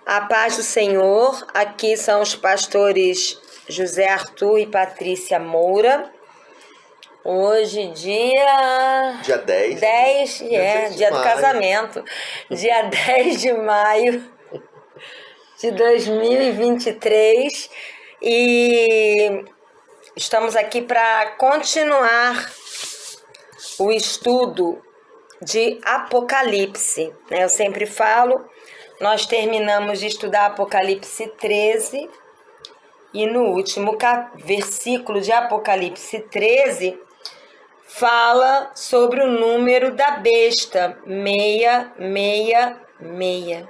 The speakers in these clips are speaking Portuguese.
A paz do Senhor, aqui são os pastores José Arthur e Patrícia Moura. Hoje, dia 10. Dia do casamento. Dia 10 de maio de 2023. E estamos aqui para continuar o estudo de Apocalipse. Eu sempre falo, nós terminamos de estudar Apocalipse 13 e no último versículo de Apocalipse 13 fala sobre o número da besta, 666.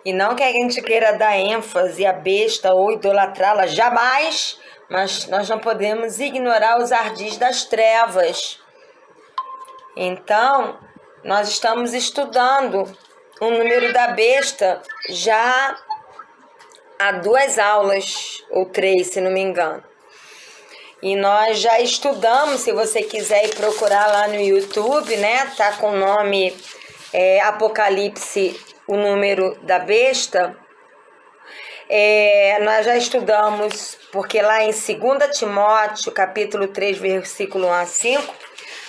E não que a gente queira dar ênfase à besta ou idolatrá-la, jamais, mas nós não podemos ignorar os ardis das trevas. Então, nós estamos estudando o número da besta já há 2 aulas, ou 3, se não me engano. E nós já estudamos, se você quiser ir procurar lá no YouTube, tá com o nome Apocalipse, o número da besta. Nós já estudamos, porque lá em 2 Timóteo, capítulo 3, versículo 1 a 5,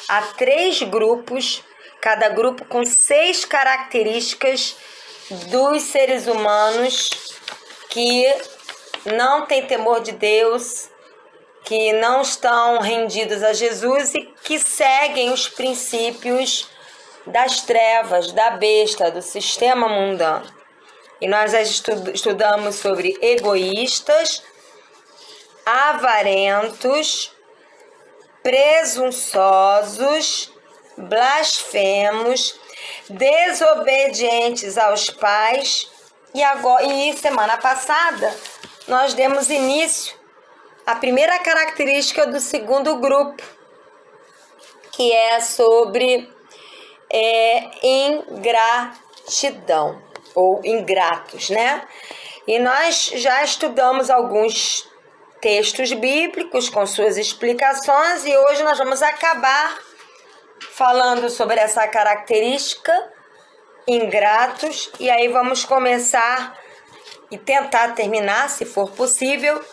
há 3 grupos, cada grupo com 6 características dos seres humanos que não têm temor de Deus, que não estão rendidos a Jesus e que seguem os princípios das trevas, da besta, do sistema mundano. E nós já estudamos sobre egoístas, avarentos, presunçosos, blasfemos, desobedientes aos pais. E semana passada nós demos início à primeira característica do segundo grupo, que é sobre ingratidão, ou ingratos, E nós já estudamos alguns textos bíblicos com suas explicações e hoje nós vamos acabar falando sobre essa característica, ingratos, e aí vamos começar e tentar terminar, se for possível,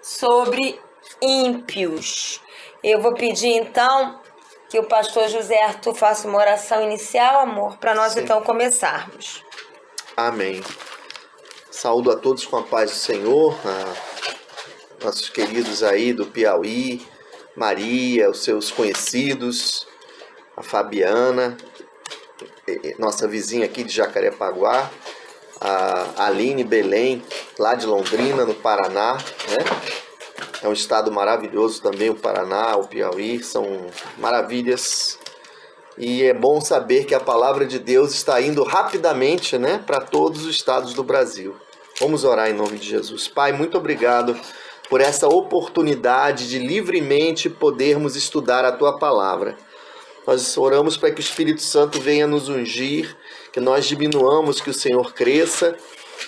sobre ímpios. Eu vou pedir então que o pastor José Arthur faça uma oração inicial, amor, para nós então começarmos. Amém. Saúdo a todos com a paz do Senhor, nossos queridos aí do Piauí, Maria, os seus conhecidos, a Fabiana, nossa vizinha aqui de Jacarepaguá, a Aline Belém, lá de Londrina, no Paraná, É um estado maravilhoso também, o Paraná, o Piauí, são maravilhas. E é bom saber que a palavra de Deus está indo rapidamente, para todos os estados do Brasil. Vamos orar em nome de Jesus. Pai, muito obrigado por essa oportunidade de livremente podermos estudar a Tua palavra. Nós oramos para que o Espírito Santo venha nos ungir, que nós diminuamos, que o Senhor cresça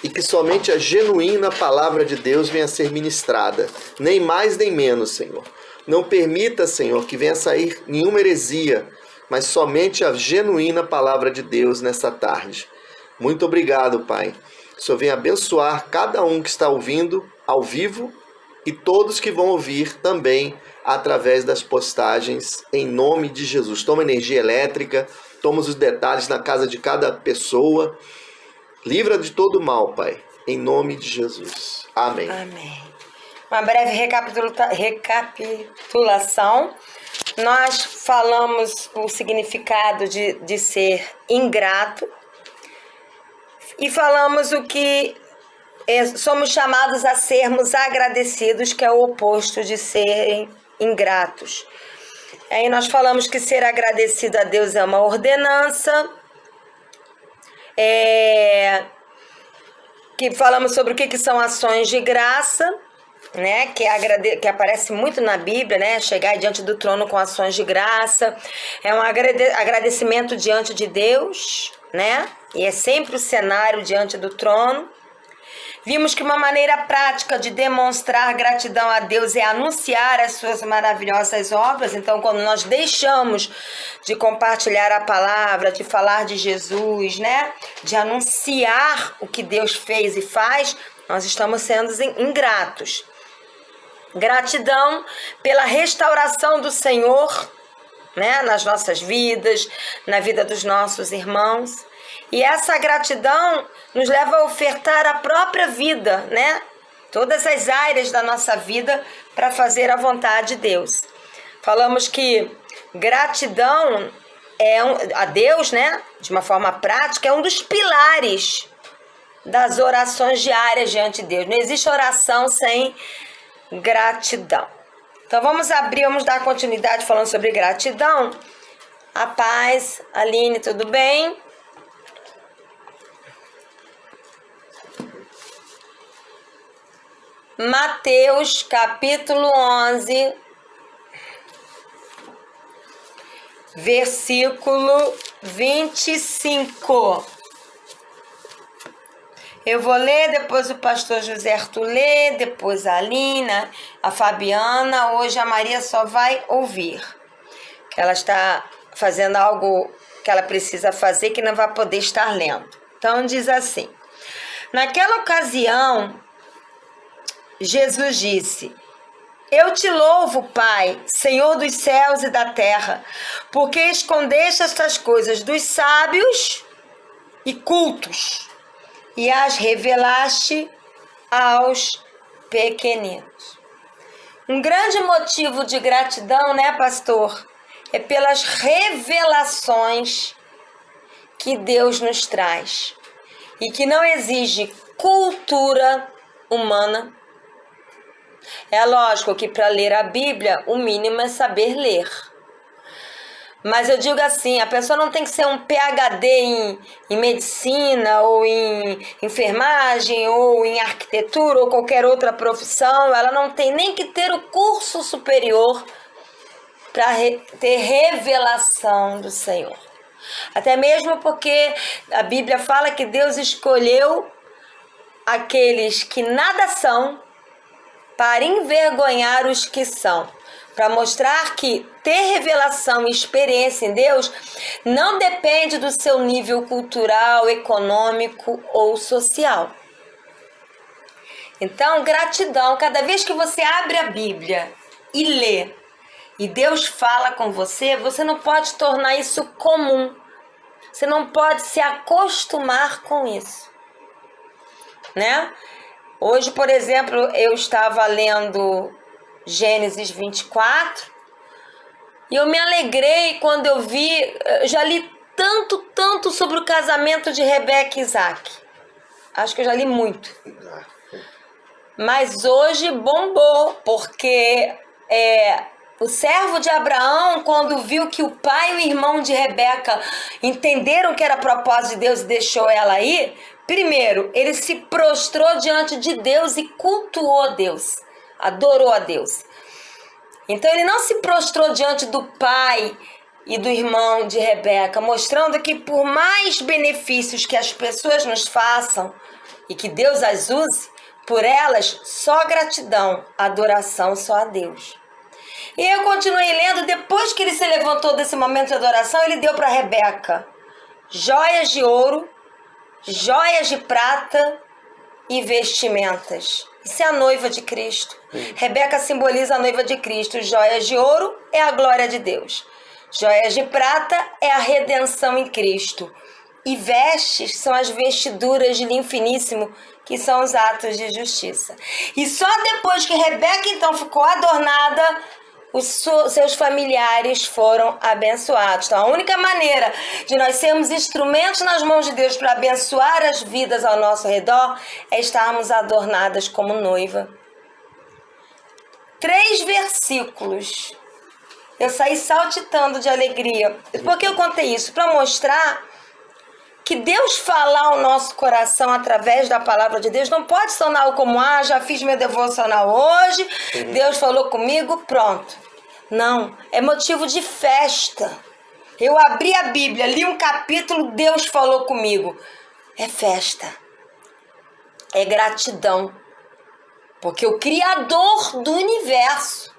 e que somente a genuína palavra de Deus venha a ser ministrada, nem mais nem menos, Senhor. Não permita, Senhor, que venha a sair nenhuma heresia, mas somente a genuína palavra de Deus nessa tarde. Muito obrigado, Pai. O Senhor venha abençoar cada um que está ouvindo ao vivo e todos que vão ouvir também através das postagens, em nome de Jesus. Toma energia elétrica, toma os detalhes na casa de cada pessoa. Livra de todo mal, Pai, em nome de Jesus. Amém. Amém. Uma breve recapitulação. Nós falamos o significado de ser ingrato e falamos o que somos chamados a sermos agradecidos, que é o oposto de serem ingratos. Aí nós falamos que ser agradecido a Deus é uma ordenança, que falamos sobre o que são ações de graça, que aparece muito na Bíblia, chegar diante do trono com ações de graça, é um agradecimento diante de Deus, e é sempre o cenário diante do trono. Vimos que uma maneira prática de demonstrar gratidão a Deus é anunciar as suas maravilhosas obras. Então, quando nós deixamos de compartilhar a palavra, de falar de Jesus, né? De anunciar o que Deus fez e faz, nós estamos sendo ingratos. Gratidão pela restauração do Senhor, né? Nas nossas vidas, na vida dos nossos irmãos. E essa gratidão nos leva a ofertar a própria vida, né? Todas as áreas da nossa vida para fazer a vontade de Deus. Falamos que gratidão a Deus, né? De uma forma prática, é um dos pilares das orações diárias diante de Deus. Não existe oração sem gratidão. Então vamos dar continuidade falando sobre gratidão. A paz, Aline, tudo bem? Mateus capítulo 11, versículo 25. Eu vou ler, depois o pastor José Arthur lê, depois a Alina, a Fabiana. Hoje a Maria só vai ouvir, que ela está fazendo algo que ela precisa fazer, que não vai poder estar lendo. Então diz assim: naquela ocasião, Jesus disse: eu te louvo, Pai, Senhor dos céus e da terra, porque escondeste estas coisas dos sábios e cultos e as revelaste aos pequeninos. Um grande motivo de gratidão, né, pastor? É pelas revelações que Deus nos traz e que não exige cultura humana. É lógico que para ler a Bíblia, o mínimo é saber ler. Mas eu digo assim, a pessoa não tem que ser um PhD em medicina, ou em enfermagem, ou em arquitetura, ou qualquer outra profissão. Ela não tem nem que ter o curso superior para ter revelação do Senhor. Até mesmo porque a Bíblia fala que Deus escolheu aqueles que nada são para envergonhar os que são, para mostrar que ter revelação e experiência em Deus não depende do seu nível cultural, econômico ou social. Então, gratidão, cada vez que você abre a Bíblia e lê, e Deus fala com você, você não pode tornar isso comum. Você não pode se acostumar com isso, né? Hoje, por exemplo, eu estava lendo Gênesis 24 e eu me alegrei quando eu vi, eu já li tanto sobre o casamento de Rebeca e Isaac. Acho que eu já li muito. Mas hoje bombou, porque o servo de Abraão, quando viu que o pai e o irmão de Rebeca entenderam que era propósito de Deus e deixou ela ir, primeiro, ele se prostrou diante de Deus e cultuou a Deus, adorou a Deus. Então ele não se prostrou diante do pai e do irmão de Rebeca, mostrando que por mais benefícios que as pessoas nos façam e que Deus as use, por elas só gratidão, adoração só a Deus. E eu continuei lendo, depois que ele se levantou desse momento de adoração, ele deu para Rebeca joias de ouro, joias de prata e vestimentas. Isso é a noiva de Cristo. Rebeca simboliza a noiva de Cristo. Joias de ouro é a glória de Deus. Joias de prata é a redenção em Cristo. E vestes são as vestiduras de linho finíssimo, que são os atos de justiça. E só depois que Rebeca então ficou adornada, os seus familiares foram abençoados. Então, a única maneira de nós sermos instrumentos nas mãos de Deus para abençoar as vidas ao nosso redor é estarmos adornadas como noiva. 3 versículos. Eu saí saltitando de alegria. Por que eu contei isso? Para mostrar que Deus falar ao nosso coração através da palavra de Deus não pode sonar algo como, já fiz meu devocional hoje, Deus falou comigo, pronto. Não, é motivo de festa. Eu abri a Bíblia, li um capítulo, Deus falou comigo. É festa. é gratidão. Porque o Criador do universo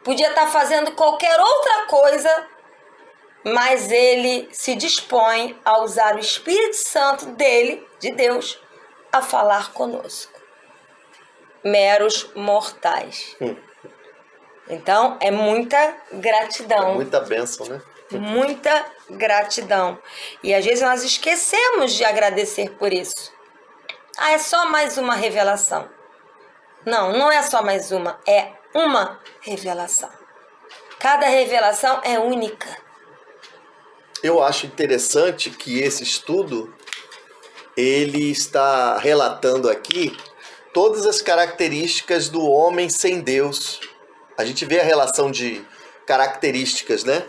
podia estar fazendo qualquer outra coisa, mas ele se dispõe a usar o Espírito Santo dele, de Deus, a falar conosco. Meros mortais. Então, é muita gratidão. É muita bênção, né? Muita gratidão. E às vezes nós esquecemos de agradecer por isso. É só mais uma revelação. Não, não é só mais uma. É uma revelação. Cada revelação é única. Eu acho interessante que esse estudo, ele está relatando aqui todas as características do homem sem Deus. A gente vê a relação de características, né?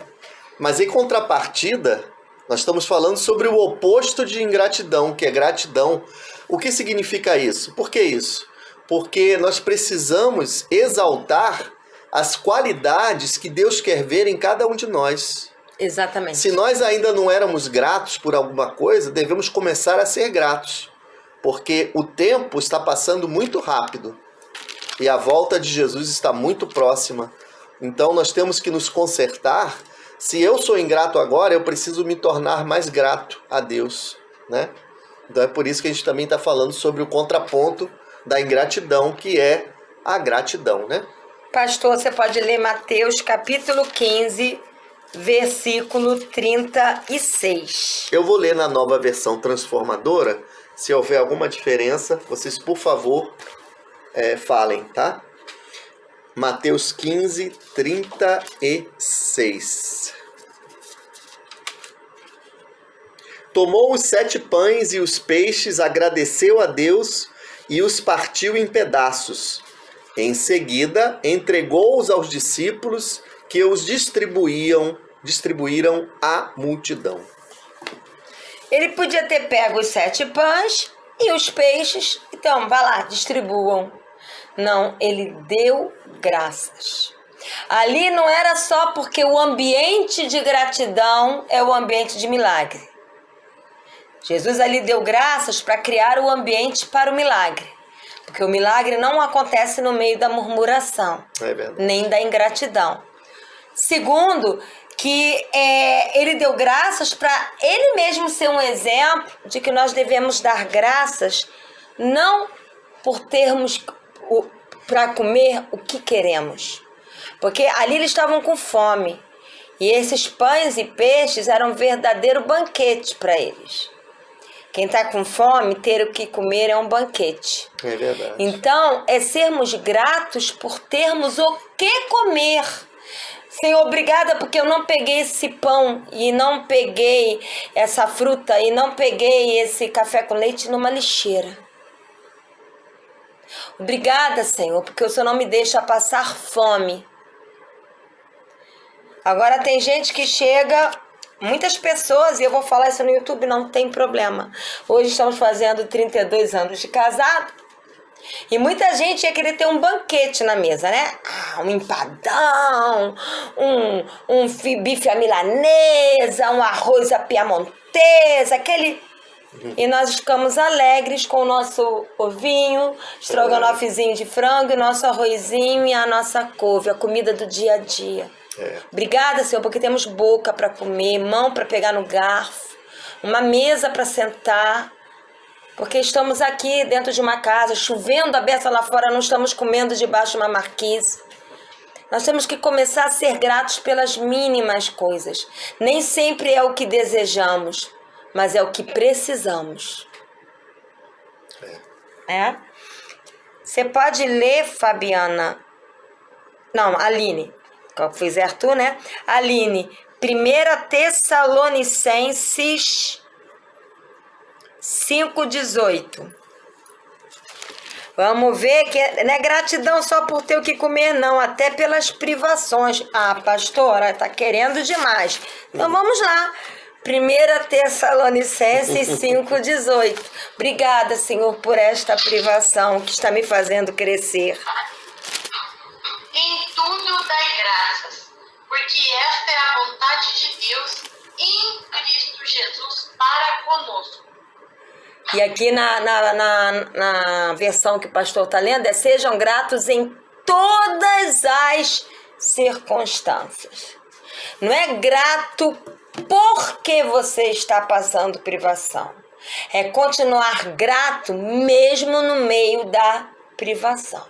Mas em contrapartida, nós estamos falando sobre o oposto de ingratidão, que é gratidão. O que significa isso? Por que isso? Porque nós precisamos exaltar as qualidades que Deus quer ver em cada um de nós. Exatamente. Se nós ainda não éramos gratos por alguma coisa, devemos começar a ser gratos. Porque o tempo está passando muito rápido e a volta de Jesus está muito próxima. Então nós temos que nos consertar. Se eu sou ingrato agora, eu preciso me tornar mais grato a Deus, né? Então é por isso que a gente também está falando sobre o contraponto da ingratidão, que é a gratidão, né? Pastor, você pode ler Mateus capítulo 15, versículo 36. Eu vou ler na Nova Versão Transformadora. Se houver alguma diferença, vocês, por favor, falem, tá? Mateus 15, 36. Tomou os 7 pães e os peixes, agradeceu a Deus e os partiu em pedaços. Em seguida, entregou-os aos discípulos, que os distribuíram à multidão. Ele podia ter pego os 7 pães e os peixes. Então, vai lá, distribuam. Não, ele deu graças. Ali não era só porque o ambiente de gratidão é o ambiente de milagre. Jesus ali deu graças para criar o ambiente para o milagre. Porque o milagre não acontece no meio da murmuração, nem da ingratidão. Segundo, que ele deu graças para ele mesmo ser um exemplo de que nós devemos dar graças não por termos para comer o que queremos. Porque ali eles estavam com fome. E esses pães e peixes eram um verdadeiro banquete para eles. Quem está com fome, ter o que comer é um banquete. É verdade. Então, é sermos gratos por termos o que comer. Senhor, obrigada porque eu não peguei esse pão e não peguei essa fruta e não peguei esse café com leite numa lixeira. Obrigada, Senhor, porque o Senhor não me deixa passar fome. Agora tem gente que chega, muitas pessoas, e eu vou falar isso no YouTube, não tem problema. Hoje estamos fazendo 32 anos de casado. E muita gente ia querer ter um banquete na mesa, né? Um empadão, um bife à milanesa, um arroz à piamontesa, aquele... E nós ficamos alegres com o nosso ovinho, estrogonofezinho de frango, e nosso arrozinho e a nossa couve, a comida do dia a dia. Obrigada, Senhor, porque temos boca para comer, mão para pegar no garfo, uma mesa para sentar. Porque estamos aqui dentro de uma casa, chovendo a beça lá fora, não estamos comendo debaixo de uma marquise. Nós temos que começar a ser gratos pelas mínimas coisas. Nem sempre é o que desejamos, mas é o que precisamos. Você pode ler, Fabiana? Não, Aline. Fiz Arthur, né? Aline, 1 Tessalonicenses 5,18. Vamos ver que não é gratidão só por ter o que comer, não, até pelas privações. Ah, pastora, tá querendo demais. Então vamos lá. 1 Tessalonicenses 5,18. Obrigada, Senhor, por esta privação que está me fazendo crescer. Em tudo dai graças, porque esta é a vontade de Deus em Cristo Jesus para conosco. E aqui na versão que o pastor está lendo, sejam gratos em todas as circunstâncias. Não é grato porque você está passando privação. É continuar grato mesmo no meio da privação.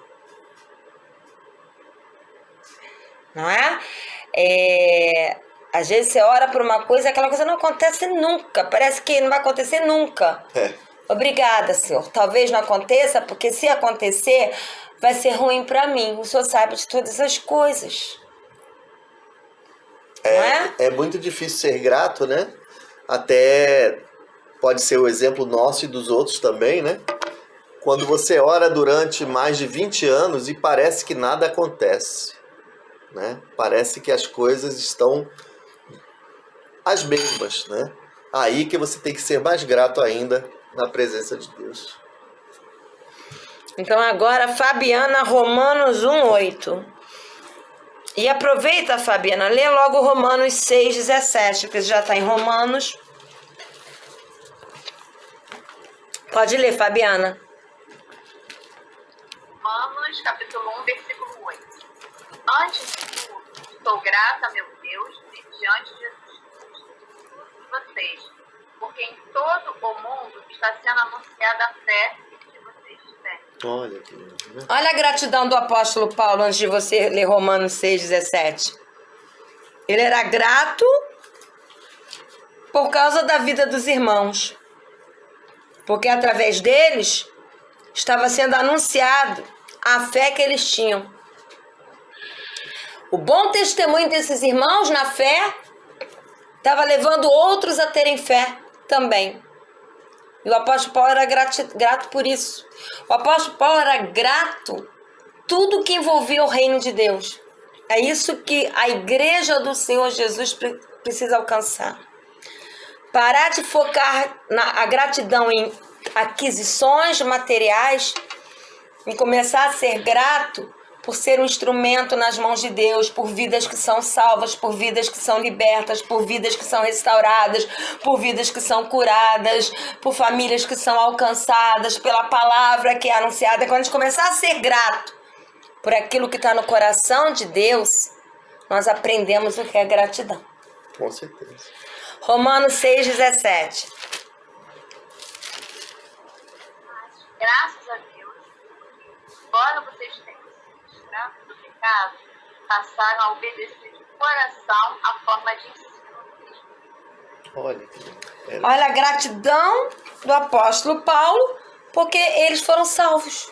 Não é? Às vezes você ora por uma coisa e aquela coisa não acontece nunca. Parece que não vai acontecer nunca. Obrigada, Senhor. Talvez não aconteça, porque se acontecer, vai ser ruim para mim. O Senhor sabe de todas as coisas. Não é? É muito difícil ser grato, né? Até pode ser o exemplo nosso e dos outros também, né? Quando você ora durante mais de 20 anos e parece que nada acontece, né? Parece que as coisas estão as mesmas, né? Aí que você tem que ser mais grato ainda na presença de Deus. Então agora, Fabiana, Romanos 1:8. E aproveita, Fabiana, lê logo Romanos 6:17, porque já está em Romanos. Pode ler, Fabiana. Romanos, capítulo 1, versículo 8. Antes de tudo, estou grata, meu Deus, diante de Jesus de vocês, porque em todo o mundo está sendo anunciada a fé que vocês têm. Olha que lindo, né? Olha a gratidão do apóstolo Paulo antes de você ler Romanos 6:17. Ele era grato por causa da vida dos irmãos, porque através deles estava sendo anunciado a fé que eles tinham. O bom testemunho desses irmãos na fé estava levando outros a terem fé também. E o apóstolo Paulo era grato por isso. O apóstolo Paulo era grato tudo que envolvia o reino de Deus. É isso que a igreja do Senhor Jesus precisa alcançar. Parar de focar a gratidão em aquisições materiais e começar a ser grato por ser um instrumento nas mãos de Deus, por vidas que são salvas, por vidas que são libertas, por vidas que são restauradas, por vidas que são curadas, por famílias que são alcançadas, pela palavra que é anunciada. Quando a gente começar a ser grato por aquilo que está no coração de Deus, nós aprendemos o que é gratidão. Com certeza. Romanos 6:17. Graças a Deus, embora vocês tenham sido escravos do pecado, passaram a obedecer de coração a forma de ensino do Cristo. Olha que lindo. Olha a gratidão do apóstolo Paulo, porque eles foram salvos.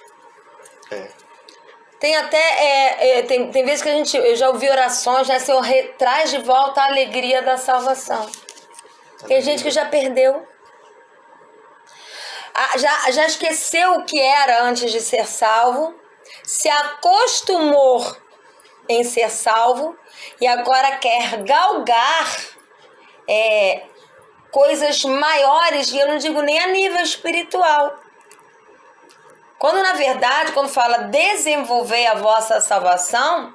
Tem até, tem vezes que eu já ouvi orações, né? Senhor, traz de volta a alegria da salvação. Tem gente que já perdeu. Já esqueceu o que era antes de ser salvo, se acostumou em ser salvo e agora quer galgar coisas maiores, e eu não digo nem a nível espiritual. Quando, na verdade, quando fala desenvolver a vossa salvação,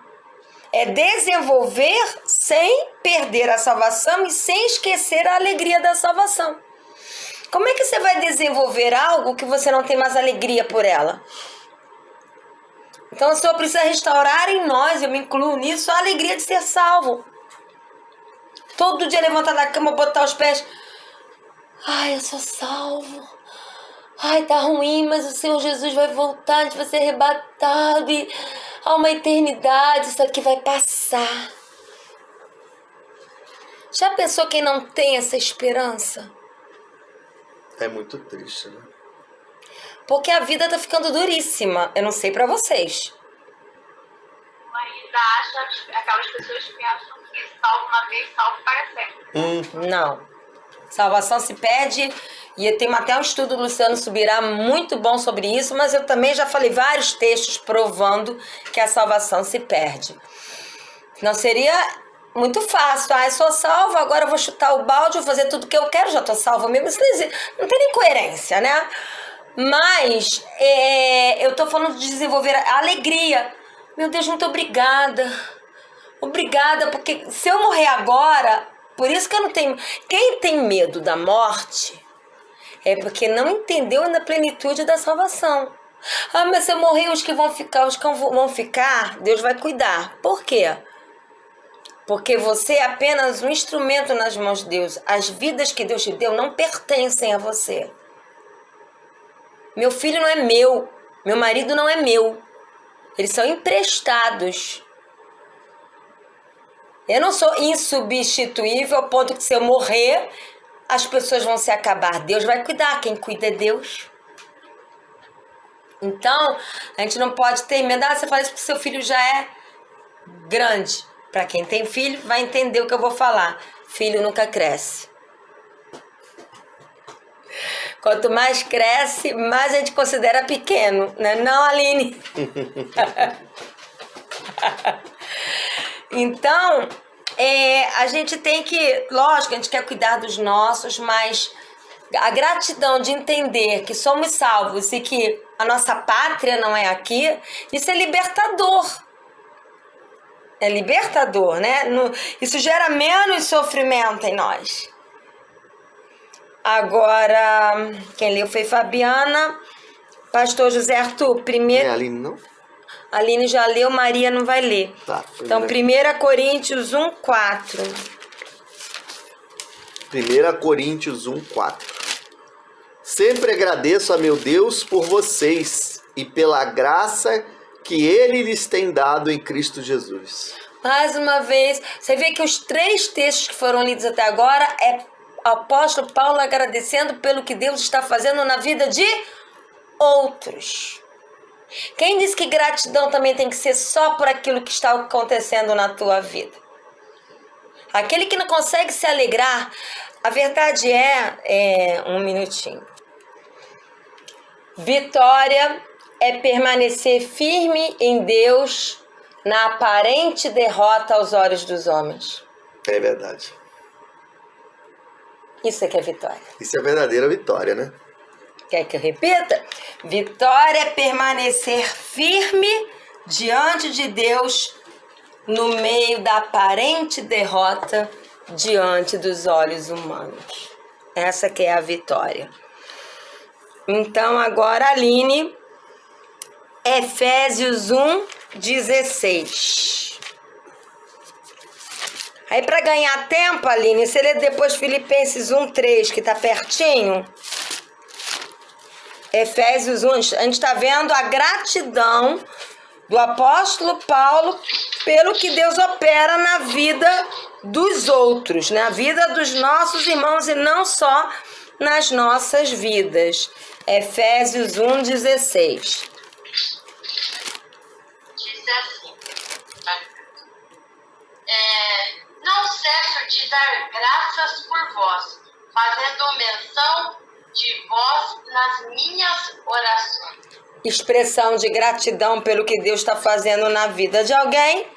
é desenvolver sem perder a salvação e sem esquecer a alegria da salvação. Como é que você vai desenvolver algo que você não tem mais alegria por ela? Então o Senhor precisa restaurar em nós, eu me incluo nisso, a alegria de ser salvo. Todo dia levantar da cama, botar os pés. Ai, eu sou salvo. Ai, tá ruim, mas o Senhor Jesus vai voltar, a gente vai ser arrebatado e há uma eternidade, isso aqui vai passar. Já pensou quem não tem essa esperança? É muito triste, né? Porque a vida tá ficando duríssima. Eu não sei pra vocês. Ainda acha aquelas pessoas que acham que salvo uma vez, salvo para sempre. Não. Salvação se perde. E tem até um estudo do Luciano Subirá muito bom sobre isso, mas eu também já falei vários textos provando que a salvação se perde. Não seria muito fácil. Eu sou salvo, agora eu vou chutar o balde, vou fazer tudo o que eu quero, já tô salvo mesmo. Isso não tem nem coerência, né? Mas eu tô falando de desenvolver a alegria. Meu Deus, muito obrigada. Obrigada, porque se eu morrer agora, por isso que eu não tenho... Quem tem medo da morte É porque não entendeu na plenitude da salvação. Ah, mas se eu morrer, os que vão ficar, Deus vai cuidar. Por quê? Porque você é apenas um instrumento nas mãos de Deus. As vidas que Deus te deu não pertencem a você. Meu filho não é meu. Meu marido não é meu. Eles são emprestados. Eu não sou insubstituível ao ponto que se eu morrer, as pessoas vão se acabar. Deus vai cuidar. Quem cuida é Deus. Então, a gente não pode ter medo. Ah, você fala isso porque seu filho já é grande. Para quem tem filho, vai entender o que eu vou falar. Filho nunca cresce. Quanto mais cresce, mais a gente considera pequeno, né? Não, Aline? Então, a gente tem que... Lógico, a gente quer cuidar dos nossos, mas a gratidão de entender que somos salvos e que a nossa pátria não é aqui, isso é libertador. É libertador, né? Isso gera menos sofrimento em nós. Agora, quem leu foi Fabiana. Pastor José Arthur, primeiro... É a Aline, não? A Aline já leu, Maria não vai ler. Tá. Então, 1 Coríntios 1:4. 1 Coríntios 1:4. Sempre agradeço a meu Deus por vocês e pela graça que Ele lhes tem dado em Cristo Jesus. Mais uma vez, você vê que os 3 textos que foram lidos até agora é o apóstolo Paulo agradecendo pelo que Deus está fazendo na vida de outros. Quem diz que gratidão também tem que ser só por aquilo que está acontecendo na tua vida? Aquele que não consegue se alegrar, a verdade um minutinho. Vitória é permanecer firme em Deus na aparente derrota aos olhos dos homens. É verdade. Isso é que é vitória. Isso é a verdadeira vitória, né? Quer que eu repita? Vitória é permanecer firme diante de Deus no meio da aparente derrota diante dos olhos humanos. Essa que é a vitória. Então, agora, Aline, Efésios 1:16. Aí, para ganhar tempo, Aline, você lê depois Filipenses 1:3, que tá pertinho. Efésios 1, a gente está vendo a gratidão do apóstolo Paulo pelo que Deus opera na vida dos outros, na vida dos nossos irmãos e não só nas nossas vidas. Efésios 1:16. Diz assim: não cesso de dar graças por vós, fazendo menção de vós nas minhas orações. Expressão de gratidão pelo que Deus está fazendo na vida de alguém,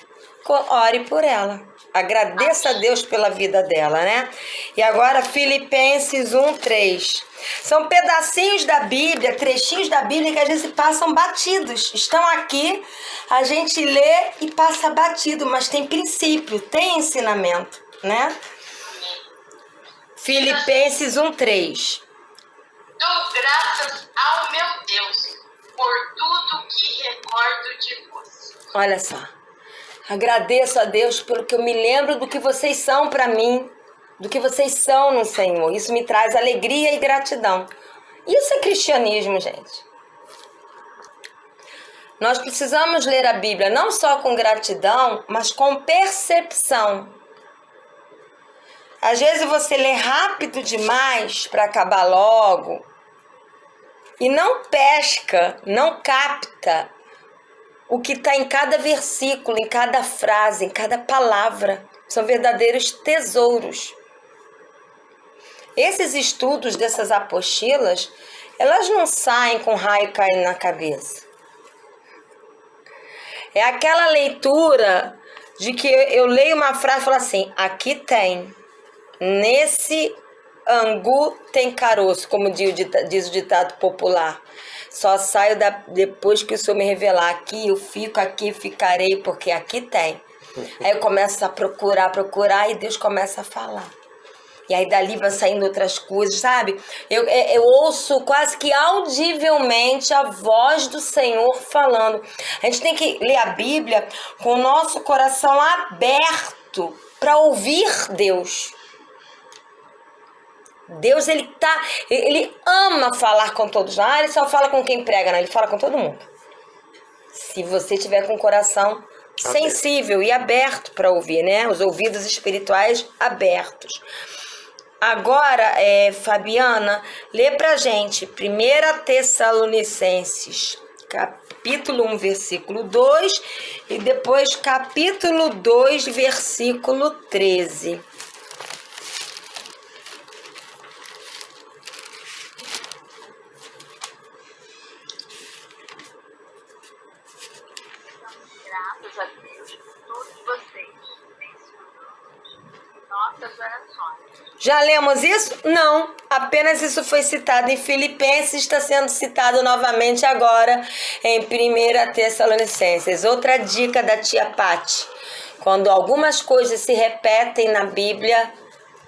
ore por ela. Agradeça a Deus pela vida dela, né? E agora Filipenses 1:3. São pedacinhos da Bíblia, trechinhos da Bíblia que às vezes passam batidos. Estão aqui, a gente lê e passa batido, mas tem princípio, tem ensinamento, né? Filipenses 1:3. Dou graças ao meu Deus por tudo que recordo de vós. Olha só. Agradeço a Deus pelo que eu me lembro do que vocês são para mim, do que vocês são no Senhor. Isso me traz alegria e gratidão. Isso é cristianismo, gente. Nós precisamos ler a Bíblia não só com gratidão, mas com percepção. Às vezes você lê rápido demais para acabar logo e não pesca, não capta o que está em cada versículo, em cada frase, em cada palavra. São verdadeiros tesouros. Esses estudos dessas apostilas, elas não saem com raio caindo na cabeça. É aquela leitura de que eu leio uma frase e falo assim, aqui tem, nesse angu tem caroço, como diz o ditado popular. Só saio depois que o Senhor me revelar. Aqui eu fico, aqui ficarei, porque aqui tem. Aí eu começo a procurar, e Deus começa a falar. E aí dali vai saindo outras coisas, sabe? Eu ouço quase que audivelmente a voz do Senhor falando. A gente tem que ler a Bíblia com o nosso coração aberto para ouvir Deus. Deus, ele ama falar com todos. Ele só fala com quem prega, né? Ele fala com todo mundo. Se você tiver com o coração sensível e aberto para ouvir, né? Os ouvidos espirituais abertos. Agora, Fabiana, lê pra gente 1 Tessalonicenses, capítulo 1, versículo 2, e depois capítulo 2, versículo 13. Graças a Deus por todos vocês, mencionamos em nossas orações. Já lemos isso? Não. Apenas isso foi citado em Filipenses, está sendo citado novamente agora em 1 Tessalonicenses. Outra dica da tia Pati. Quando algumas coisas se repetem na Bíblia,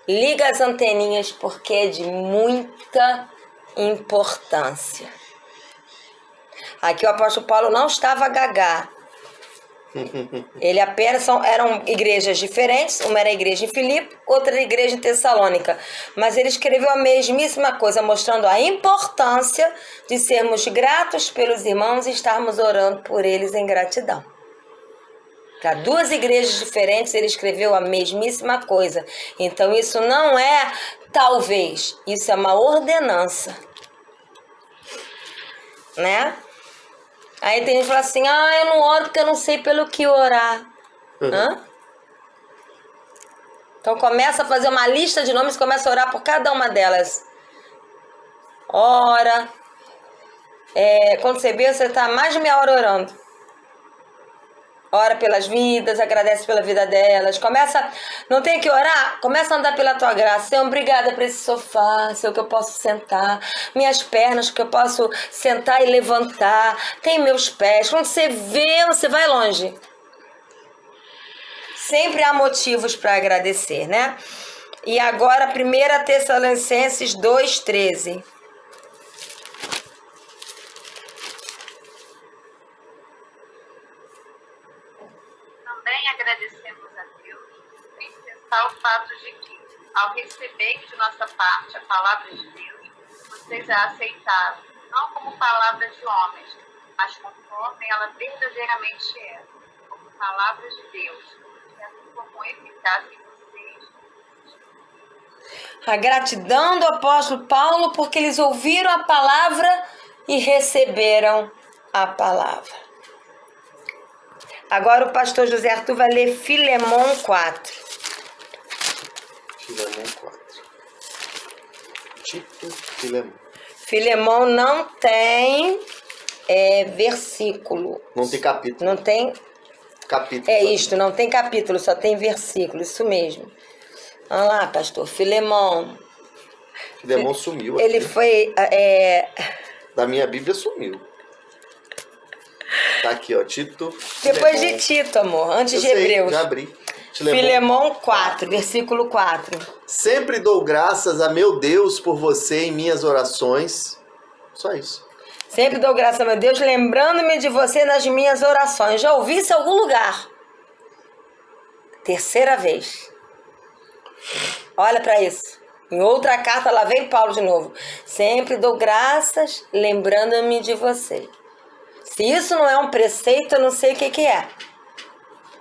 liga as anteninhas porque é de muita importância. Aqui o apóstolo Paulo não estava gagá. Ele apenas eram igrejas diferentes, uma era a igreja em Filipe, outra era a igreja em Tessalônica, mas ele escreveu a mesmíssima coisa, mostrando a importância de sermos gratos pelos irmãos e estarmos orando por eles em gratidão. Para duas igrejas diferentes ele escreveu a mesmíssima coisa. Então isso não é talvez, isso é uma ordenança, né? Aí tem gente que fala assim, eu não oro porque eu não sei pelo que orar. Então começa a fazer uma lista de nomes e começa a orar por cada uma delas. Ora. Quando você vê, você está mais de meia hora orando. Ora pelas vidas, agradece pela vida delas. Não tem que orar? Começa a andar pela tua graça. Senhor, obrigada por esse sofá, Senhor, que eu posso sentar. Minhas pernas, que eu posso sentar e levantar. Tem meus pés. Quando você vê, você vai longe. Sempre há motivos para agradecer, né? E agora, 1 Tessalonicenses 2:13. Também agradecemos a Deus em pensar o fato de que, ao receber de nossa parte a palavra de Deus, vocês a aceitaram, não como palavra de homens, mas conforme ela verdadeiramente é, como palavra de Deus, que atua com eficácia em vocês. A gratidão do apóstolo Paulo porque eles ouviram a palavra e receberam a palavra. Agora o pastor José Arthur vai ler Filemão 4. Filemão 4. Tito Filemão. Filemão não tem versículo. Não tem capítulo. Não tem... Capítulo. Isto, não tem capítulo, só tem versículo, isso mesmo. Olha lá, pastor, Filemão. Filemão sumiu. Ele aqui. foi... Da minha Bíblia sumiu. Tá aqui, ó, Tito. Depois Filemão. de Tito, amor, antes Eu de sei, Hebreus. já abri. Filemão 4, versículo 4. Sempre dou graças a meu Deus por você em minhas orações. Só isso. Sempre dou graças a meu Deus, lembrando-me de você nas minhas orações. Já ouvi isso em algum lugar. Terceira vez. Olha para isso. Em outra carta, lá vem Paulo de novo. Sempre dou graças, lembrando-me de você. Se isso não é um preceito, eu não sei o que é.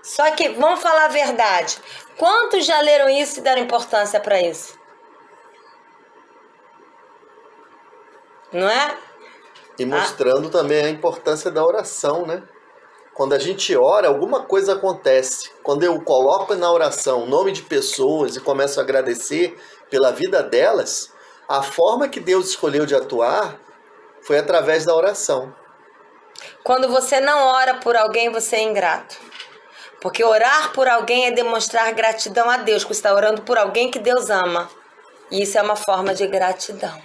Só que, vamos falar a verdade. Quantos já leram isso e deram importância para isso? Não é? E mostrando também a importância da oração, né? Quando a gente ora, alguma coisa acontece. Quando eu coloco na oração o nome de pessoas e começo a agradecer pela vida delas, a forma que Deus escolheu de atuar foi através da oração. Quando você não ora por alguém, você é ingrato. Porque orar por alguém é demonstrar gratidão a Deus, que você está orando por alguém que Deus ama. E isso é uma forma de gratidão.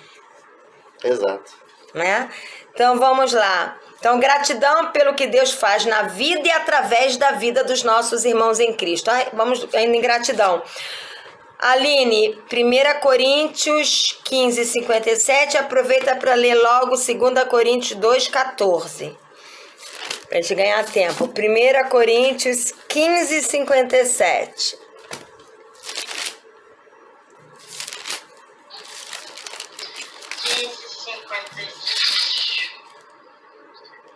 Exato. Né? Então vamos lá. Então, gratidão pelo que Deus faz na vida e através da vida dos nossos irmãos em Cristo. Vamos ainda em gratidão. Aline, 1 Coríntios 15, 57, aproveita para ler logo 2 Coríntios 2, 14. Para a gente ganhar tempo. 1 Coríntios 15, 57.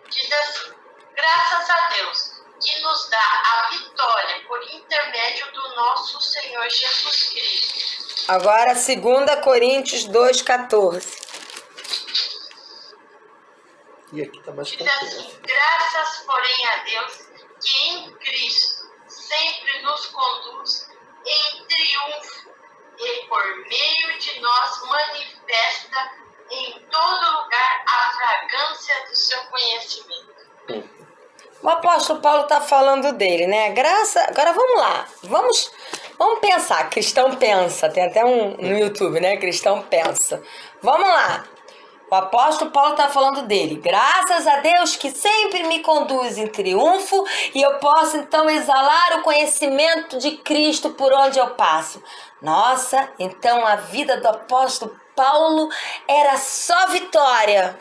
Diz assim: graças a Deus, que nos dá a vitória por intermédio do nosso Senhor Jesus Cristo. Agora, 2 Coríntios 2, 14. E aqui tá mais Diz completo. assim: graças, porém, a Deus, que em Cristo sempre nos conduz em triunfo e por meio de nós manifesta em todo lugar a fragrância do seu conhecimento. O apóstolo Paulo está falando dele, né? Agora vamos lá. Vamos pensar. Cristão pensa. Tem até um no YouTube, né? Cristão pensa. Vamos lá. O apóstolo Paulo está falando dele. Graças a Deus que sempre me conduz em triunfo e eu posso então exalar o conhecimento de Cristo por onde eu passo. Nossa, então a vida do apóstolo Paulo era só vitória.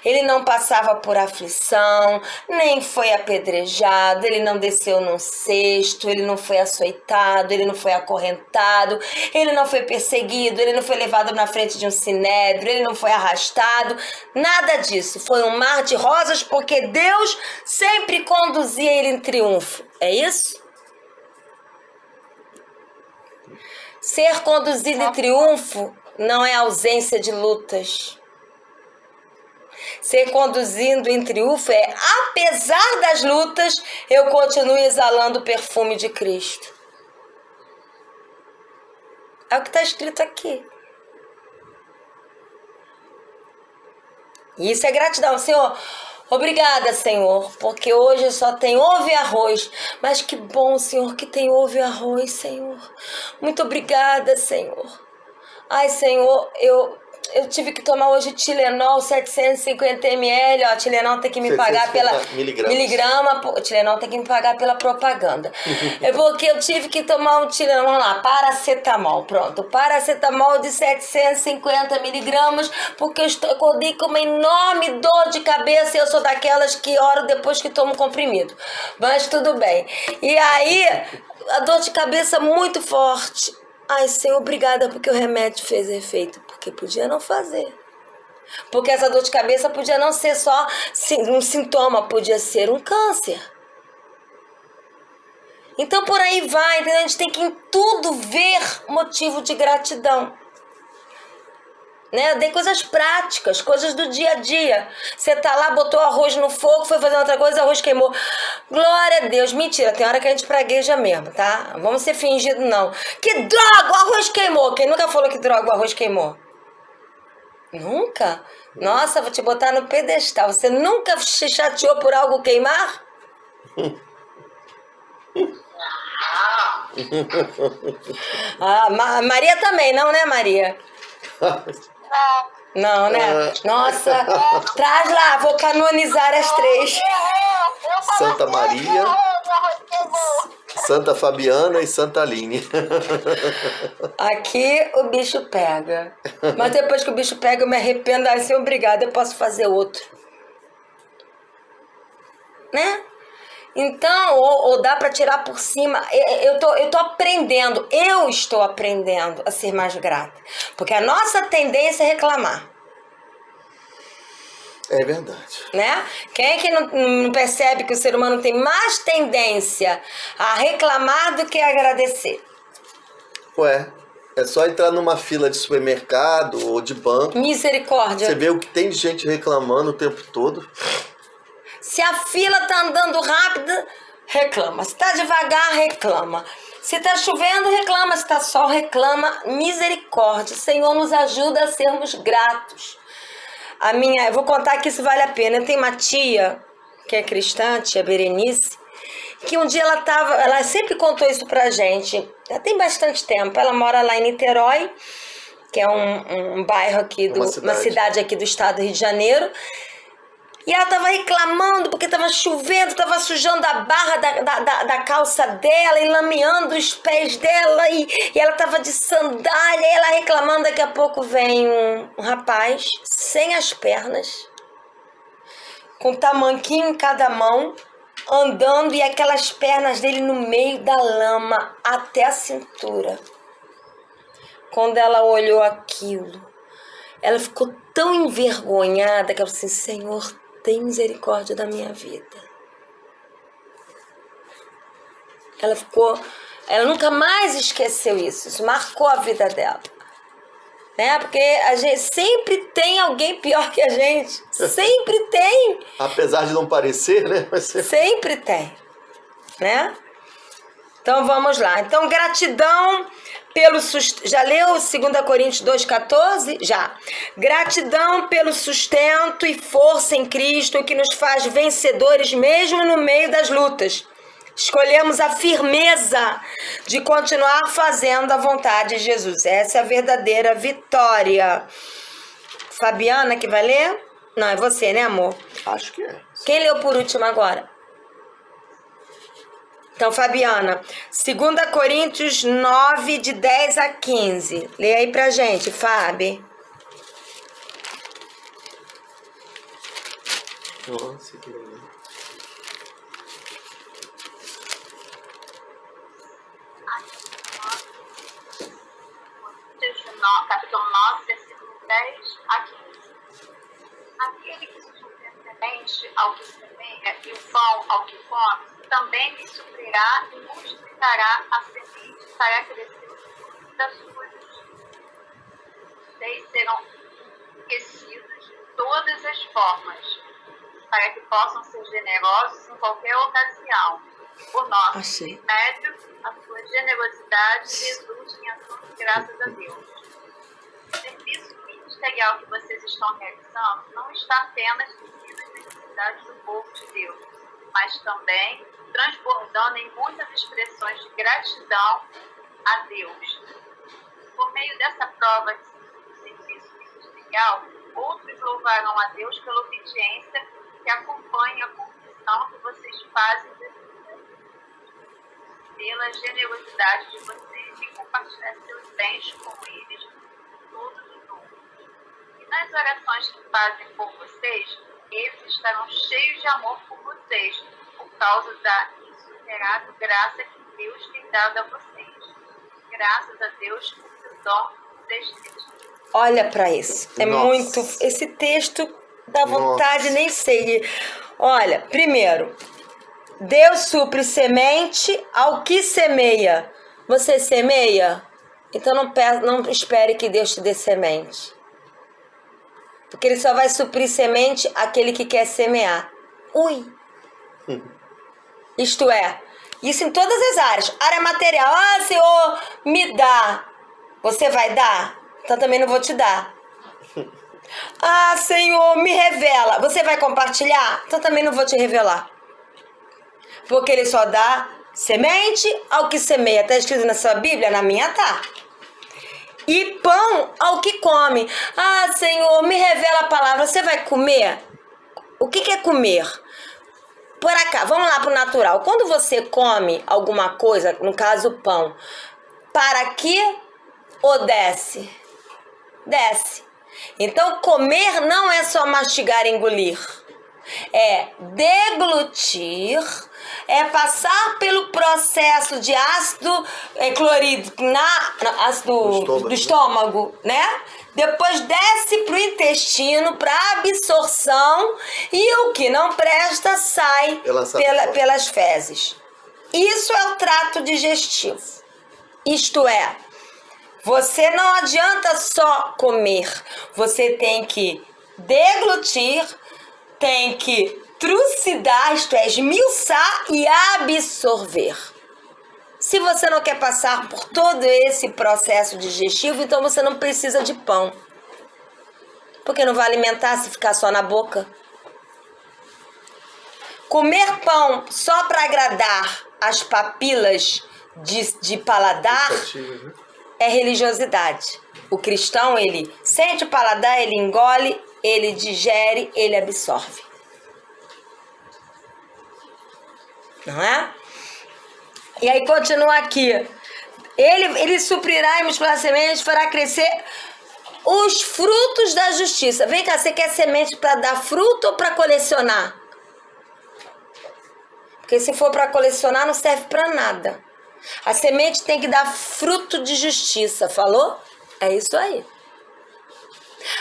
Ele não passava por aflição, nem foi apedrejado, ele não desceu num cesto, ele não foi açoitado, ele não foi acorrentado, ele não foi perseguido, ele não foi levado na frente de um sinédrio, ele não foi arrastado, nada disso. Foi um mar de rosas porque Deus sempre conduzia ele em triunfo. É isso? Ser conduzido em triunfo não é ausência de lutas. Ser conduzido em triunfo é, apesar das lutas, eu continuo exalando o perfume de Cristo. É o que está escrito aqui. E isso é gratidão. Senhor, obrigada, Senhor, porque hoje só tem ovo e arroz. Mas que bom, Senhor, que tem ovo e arroz, Senhor. Muito obrigada, Senhor. Ai, Senhor, eu tive que tomar hoje Tilenol 750 ml, ó, Tilenol tem que me pagar pela miligrama, Tilenol tem que me pagar pela propaganda. É porque eu tive que tomar um Tilenol, vamos lá, paracetamol, pronto, paracetamol de 750 miligramas, porque eu acordei com uma enorme dor de cabeça e eu sou daquelas que oro depois que tomo comprimido, mas tudo bem. E aí, a dor de cabeça muito forte. Ai, Senhor, obrigada porque o remédio fez efeito, porque podia não fazer. Porque essa dor de cabeça podia não ser só um sintoma, podia ser um câncer. Então por aí vai, entendeu? A gente tem que em tudo ver motivo de gratidão. Né? Eu dei coisas práticas, coisas do dia a dia. Você tá lá, botou arroz no fogo, foi fazer outra coisa, arroz queimou. Glória a Deus. Mentira, tem hora que a gente pragueja mesmo, tá? Não vamos ser fingido, não. Que droga, o arroz queimou. Quem nunca falou que droga, o arroz queimou? Nunca? Nossa, vou te botar no pedestal. Você nunca se chateou por algo queimar? Maria também, não, né, Maria? Não, né? Nossa, traz lá, vou canonizar as três. Santa Maria, Santa Fabiana e Santa Aline. Aqui o bicho pega. Mas depois que o bicho pega, eu me arrependo. Assim, obrigada, eu posso fazer outro. Né? Então, ou dá para tirar por cima. Eu tô aprendendo, eu estou aprendendo a ser mais grata. Porque a nossa tendência é reclamar. É verdade. Né? Quem é que não percebe que o ser humano tem mais tendência a reclamar do que a agradecer? Ué, é só entrar numa fila de supermercado ou de banco. Misericórdia. Você vê o que tem de gente reclamando o tempo todo. Se a fila tá andando rápida, reclama. Se tá devagar, reclama. Se tá chovendo, reclama. Se tá sol, reclama. Misericórdia. Senhor, nos ajuda a sermos gratos. Eu vou contar que isso vale a pena. Eu tenho uma tia, que é cristã, tia Berenice, que um dia ela sempre contou isso pra gente. Já tem bastante tempo. Ela mora lá em Niterói, que é um bairro aqui, uma cidade aqui do estado do Rio de Janeiro. E ela estava reclamando porque estava chovendo, estava sujando a barra da calça dela e lameando os pés dela. E ela estava de sandália, e ela reclamando. Daqui a pouco vem um rapaz sem as pernas, com tamanquinho em cada mão, andando, e aquelas pernas dele no meio da lama até a cintura. Quando ela olhou aquilo, ela ficou tão envergonhada que ela falou assim: Senhor, tem misericórdia da minha vida. Ela nunca mais esqueceu isso. Isso marcou a vida dela. Né? Porque a gente sempre tem alguém pior que a gente. Sempre tem. Apesar de não parecer, né? Mas sempre tem. Né? Então vamos lá. Então, gratidão pelo sustento. Já leu 2 Coríntios 2,14? Já. Gratidão pelo sustento e força em Cristo que nos faz vencedores mesmo no meio das lutas. Escolhemos a firmeza de continuar fazendo a vontade de Jesus. Essa é a verdadeira vitória. Fabiana que vai ler? Não, é você, né, amor? Acho que é. Quem leu por último agora? Então, Fabiana, 2 Coríntios 9, de 10 a 15. Lê aí pra gente, Fábio. Nossa, que legal. Capítulo 9, versículo 10 a 15. Aquele que supre a semente ao que semeia e o pão ao que come, também lhe suprirá e multiplicará a semente para crescer o fruto das suas justiças. Vocês serão enriquecidos de todas as formas, para que possam ser generosos em qualquer ocasião. Por nosso intermédio, a sua generosidade resulte em ações de graças a Deus. O serviço ministerial que vocês estão realizando não está apenas suprindo as necessidades do povo de Deus, mas também transbordando em muitas expressões de gratidão a Deus. Por meio dessa prova de serviço ministerial, outros louvarão a Deus pela obediência que acompanha a confissão que vocês fazem pela generosidade de vocês em compartilhar seus bens com eles todos os outros. E nas orações que fazem por vocês, eles estarão cheios de amor por vocês, por causa da insuperável graça que Deus tem dado a vocês. Graças a Deus por seu dom descritivo. Olha para isso. É Nossa. muito. Esse texto dá vontade, nem sei. Olha, primeiro, Deus supre semente ao que semeia. Você semeia? Então não espere que Deus te dê semente. Porque Ele só vai suprir semente àquele que quer semear. Ui! Isto é, isso em todas as áreas. Área material. Ah, Senhor, me dá. Você vai dar? Então também não vou te dar. Ah, Senhor, me revela. Você vai compartilhar? Então também não vou te revelar. Porque Ele só dá semente ao que semeia. Está escrito na sua Bíblia? Na minha tá. E pão ao que come. Ah, Senhor, me revela a palavra. Você vai comer? O que é comer? Por cá, vamos lá para o natural. Quando você come alguma coisa, no caso o pão, para que ou desce? Desce. Então, comer não é só mastigar e engolir. É deglutir, é passar pelo processo de ácido clorídrico ácido do estômago, né? Depois desce para o intestino para absorção e o que não presta sai pelas fezes. Isso é o trato digestivo. Isto é, você não adianta só comer, você tem que deglutir, tem que trucidar, isto é, esmiuçar e absorver. Se você não quer passar por todo esse processo digestivo, então você não precisa de pão. Porque não vai alimentar se ficar só na boca. Comer pão só para agradar as papilas de paladar é religiosidade. O cristão, ele sente o paladar, ele engole, ele digere, ele absorve. não é? E aí continua aqui. Ele suprirá e multiplicará sementes, fará crescer os frutos da justiça. Vem cá, você quer semente para dar fruto ou para colecionar? Porque se for para colecionar, não serve para nada. A semente tem que dar fruto de justiça, falou? É isso aí.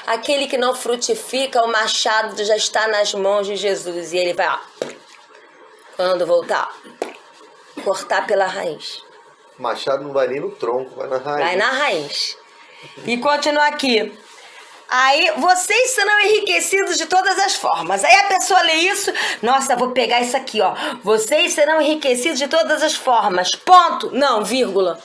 Aquele que não frutifica, o machado já está nas mãos de Jesus. E ele vai, ó, quando voltar, cortar pela raiz. O machado não vai nem no tronco, vai na raiz. Vai na raiz. E continua aqui. Aí, vocês serão enriquecidos de todas as formas. Aí a pessoa lê isso. Nossa, vou pegar isso aqui, ó. Vocês serão enriquecidos de todas as formas. Ponto. Não, vírgula.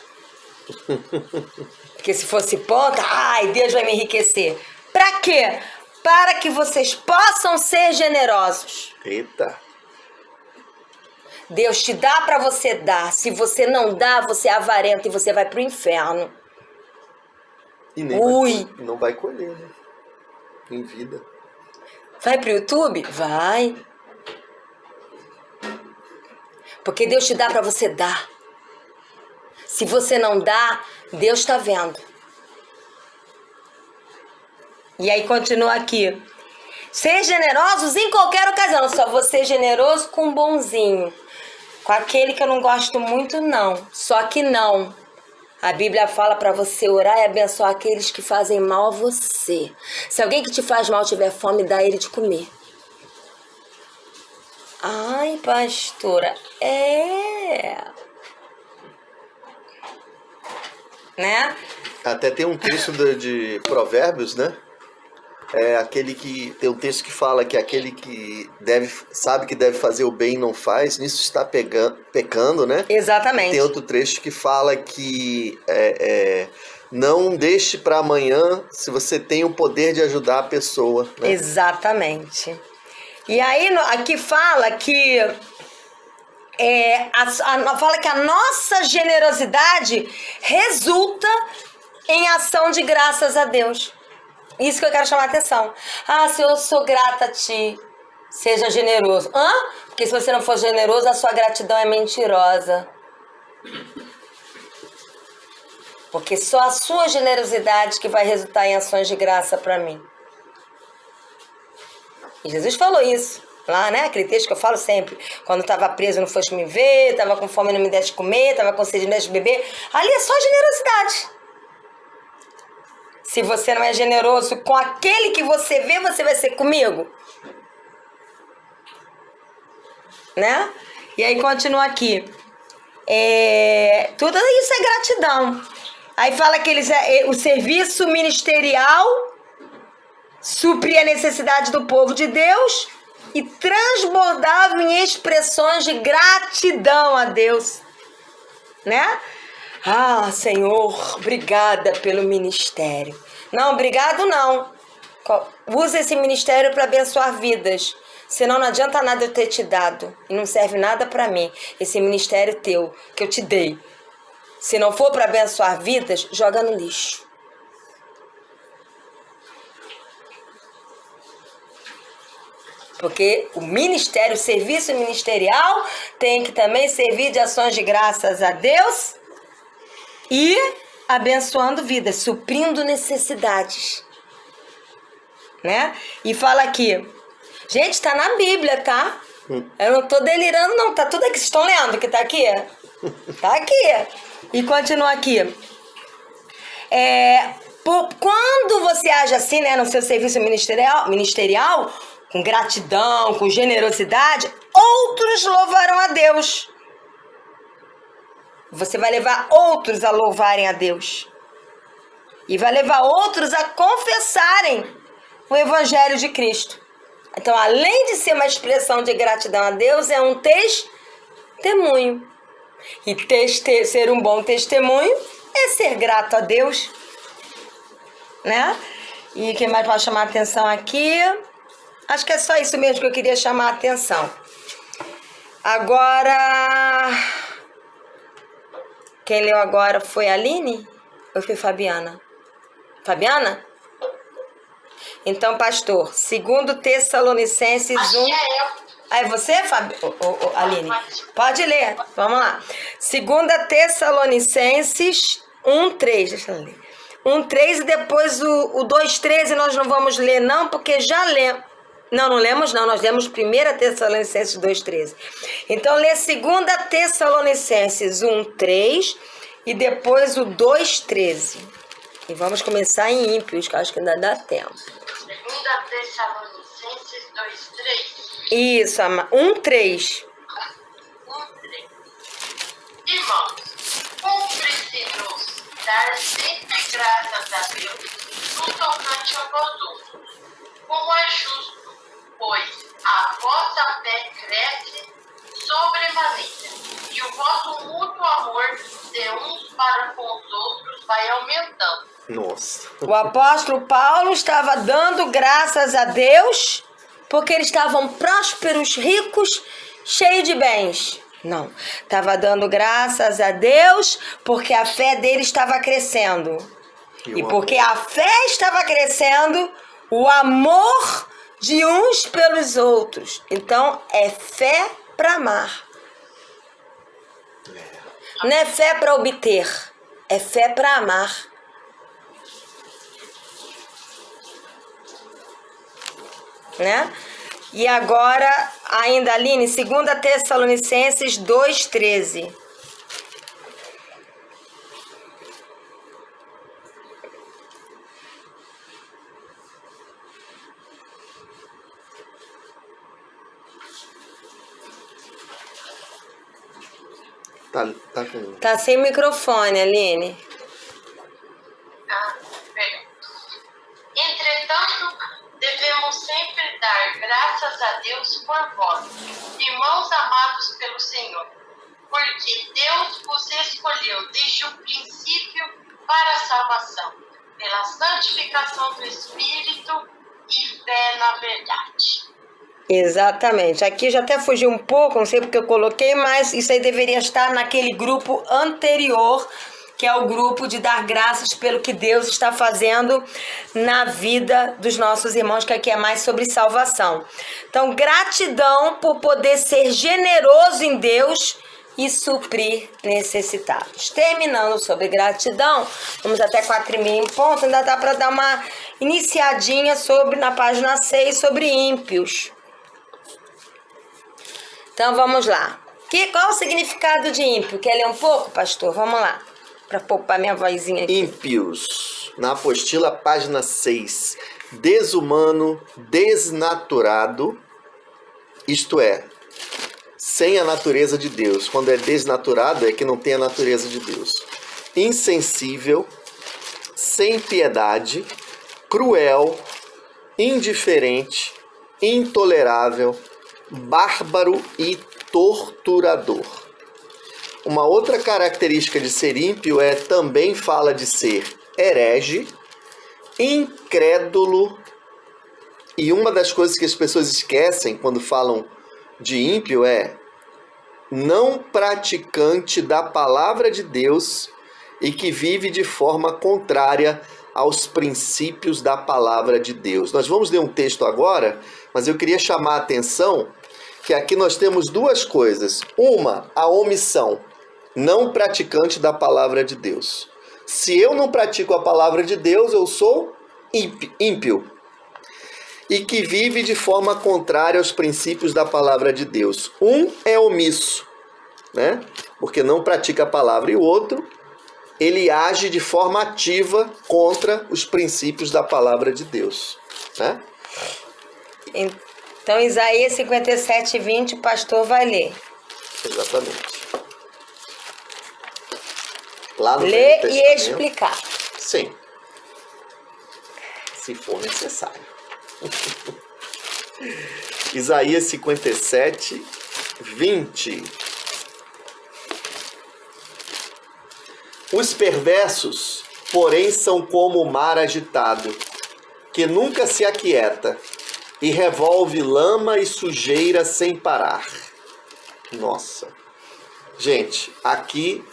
Porque se fosse ponto, ai, Deus vai me enriquecer. Pra quê? Para que vocês possam ser generosos. Eita. Deus te dá pra você dar. Se você não dá, você é avarento e você vai pro inferno. E nem não vai colher, né? Em vida. Vai pro YouTube? Vai. Porque Deus te dá pra você dar. Se você não dá, Deus tá vendo. E aí continua aqui. Ser generosos em qualquer ocasião. Eu só vou ser generoso com o bonzinho. Com aquele que eu não gosto muito, não. Só que não. A Bíblia fala para você orar e abençoar aqueles que fazem mal a você. Se alguém que te faz mal tiver fome, dá ele de comer. Ai, pastora, né? Até tem um texto de Provérbios, né? É aquele que tem um texto que fala que aquele que sabe que deve fazer o bem e não faz, nisso está pecando, né? Exatamente. E tem outro trecho que fala que não deixe para amanhã se você tem o poder de ajudar a pessoa, né? Exatamente. E aí aqui fala que fala que a nossa generosidade resulta em ação de graças a Deus. Isso que eu quero chamar a atenção. Ah, se eu sou grata a ti, seja generoso. Hã? Porque se você não for generoso, a sua gratidão é mentirosa. Porque só a sua generosidade que vai resultar em ações de graça para mim. E Jesus falou isso. Lá, né? Aquele texto que eu falo sempre. Quando estava preso, não foste me ver. Estava com fome, não me deste comer. Estava com sede, não me deste beber. Ali é só generosidade. Se você não é generoso com aquele que você vê, você vai ser comigo? Né? E aí continua aqui. Tudo isso é gratidão. Aí fala que o serviço ministerial supria a necessidade do povo de Deus e transbordava em expressões de gratidão a Deus. Né? Ah, Senhor, obrigada pelo ministério. Não, obrigado não. Usa esse ministério para abençoar vidas. Senão não adianta nada eu ter te dado. E não serve nada para mim. Esse ministério teu, que eu te dei. Se não for para abençoar vidas, joga no lixo. Porque o ministério, o serviço ministerial tem que também servir de ações de graças a Deus e abençoando vidas, suprindo necessidades. Né? E fala aqui, gente, tá na Bíblia, tá? Eu não tô delirando não, tá tudo aqui, vocês estão lendo que tá aqui? Tá aqui. E continua aqui. Quando você age assim, né, no seu serviço ministerial, com gratidão, com generosidade, outros louvarão a Deus. Você vai levar outros a louvarem a Deus. E vai levar outros a confessarem o Evangelho de Cristo. Então, além de ser uma expressão de gratidão a Deus, é um testemunho. E ser um bom testemunho é ser grato a Deus. Né? E o que mais pode chamar a atenção aqui? Acho que é só isso mesmo que eu queria chamar a atenção. Agora... Quem leu agora foi a Aline ou foi Fabiana? Fabiana? Então, pastor, 2 Tessalonicenses 1... Aí você, Aline? Pode ler. Vamos lá. 2 Tessalonicenses 1:3. Deixa eu ler. 1:3 e depois o 2:13 nós não vamos ler não, porque já lemos. Não lemos não, nós lemos 1 Tessalonicenses 2:13. Então lê 2 Tessalonicenses 1:3 e depois o 2:13. E vamos começar em ímpios, que eu acho que ainda dá tempo. 2 Tessalonicenses 2:3. Isso, 1:3. 1:3. Irmãos, cumpre-se-nos dar sempre graças a Deus no tocante a vós outros, como é justo, pois a vossa fé cresce sobremaneira, e o vosso mútuo amor de uns para com os outros vai aumentando. Nossa. O apóstolo Paulo estava dando graças a Deus porque eles estavam prósperos, ricos, cheios de bens. Não, estava dando graças a Deus porque a fé dele estava crescendo. E porque a fé estava crescendo, o amor de uns pelos outros. Então, é fé para amar. Não é fé para obter, é fé para amar. Né? E agora, ainda, Aline, 2 Tessalonicenses 2:13. Tá sem microfone, Aline. Perdão. Entretanto, devemos sempre dar graças a Deus por vós, irmãos amados pelo Senhor, porque Deus vos escolheu desde o princípio para a salvação, pela santificação do Espírito e fé na verdade. Exatamente. Aqui já até fugiu um pouco, não sei porque eu coloquei, mas isso aí deveria estar naquele grupo anterior, que é o grupo de dar graças pelo que Deus está fazendo na vida dos nossos irmãos, que aqui é mais sobre salvação. Então, gratidão por poder ser generoso em Deus e suprir necessitados. Terminando sobre gratidão, vamos até 4:30 em ponto, ainda dá para dar uma iniciadinha sobre, na página 6, sobre ímpios. Então, vamos lá. Qual o significado de ímpio? Quer ler um pouco, pastor? Vamos lá. Para poupar minha vozinha aqui. Ímpios, na apostila, página 6. Desumano, desnaturado, isto é, sem a natureza de Deus. Quando é desnaturado, é que não tem a natureza de Deus. Insensível, sem piedade, cruel, indiferente, intolerável, bárbaro e torturador. Uma outra característica de ser ímpio também fala de ser herege, incrédulo, e uma das coisas que as pessoas esquecem quando falam de ímpio é não praticante da palavra de Deus e que vive de forma contrária aos princípios da palavra de Deus. Nós vamos ler um texto agora, mas eu queria chamar a atenção que aqui nós temos duas coisas. Uma, a omissão. Não praticante da palavra de Deus. Se eu não pratico a palavra de Deus, eu sou ímpio. E que vive de forma contrária aos princípios da palavra de Deus. Um é omisso, né? Porque não pratica a palavra. E o outro, ele age de forma ativa contra os princípios da palavra de Deus, né? Então, Isaías 57:20, o pastor vai ler. Exatamente. Lá no ler e explicar. Sim. Se for necessário. Isaías 57:20. Os perversos, porém, são como o mar agitado, que nunca se aquieta, e revolve lama e sujeira sem parar. Nossa. Gente, aqui,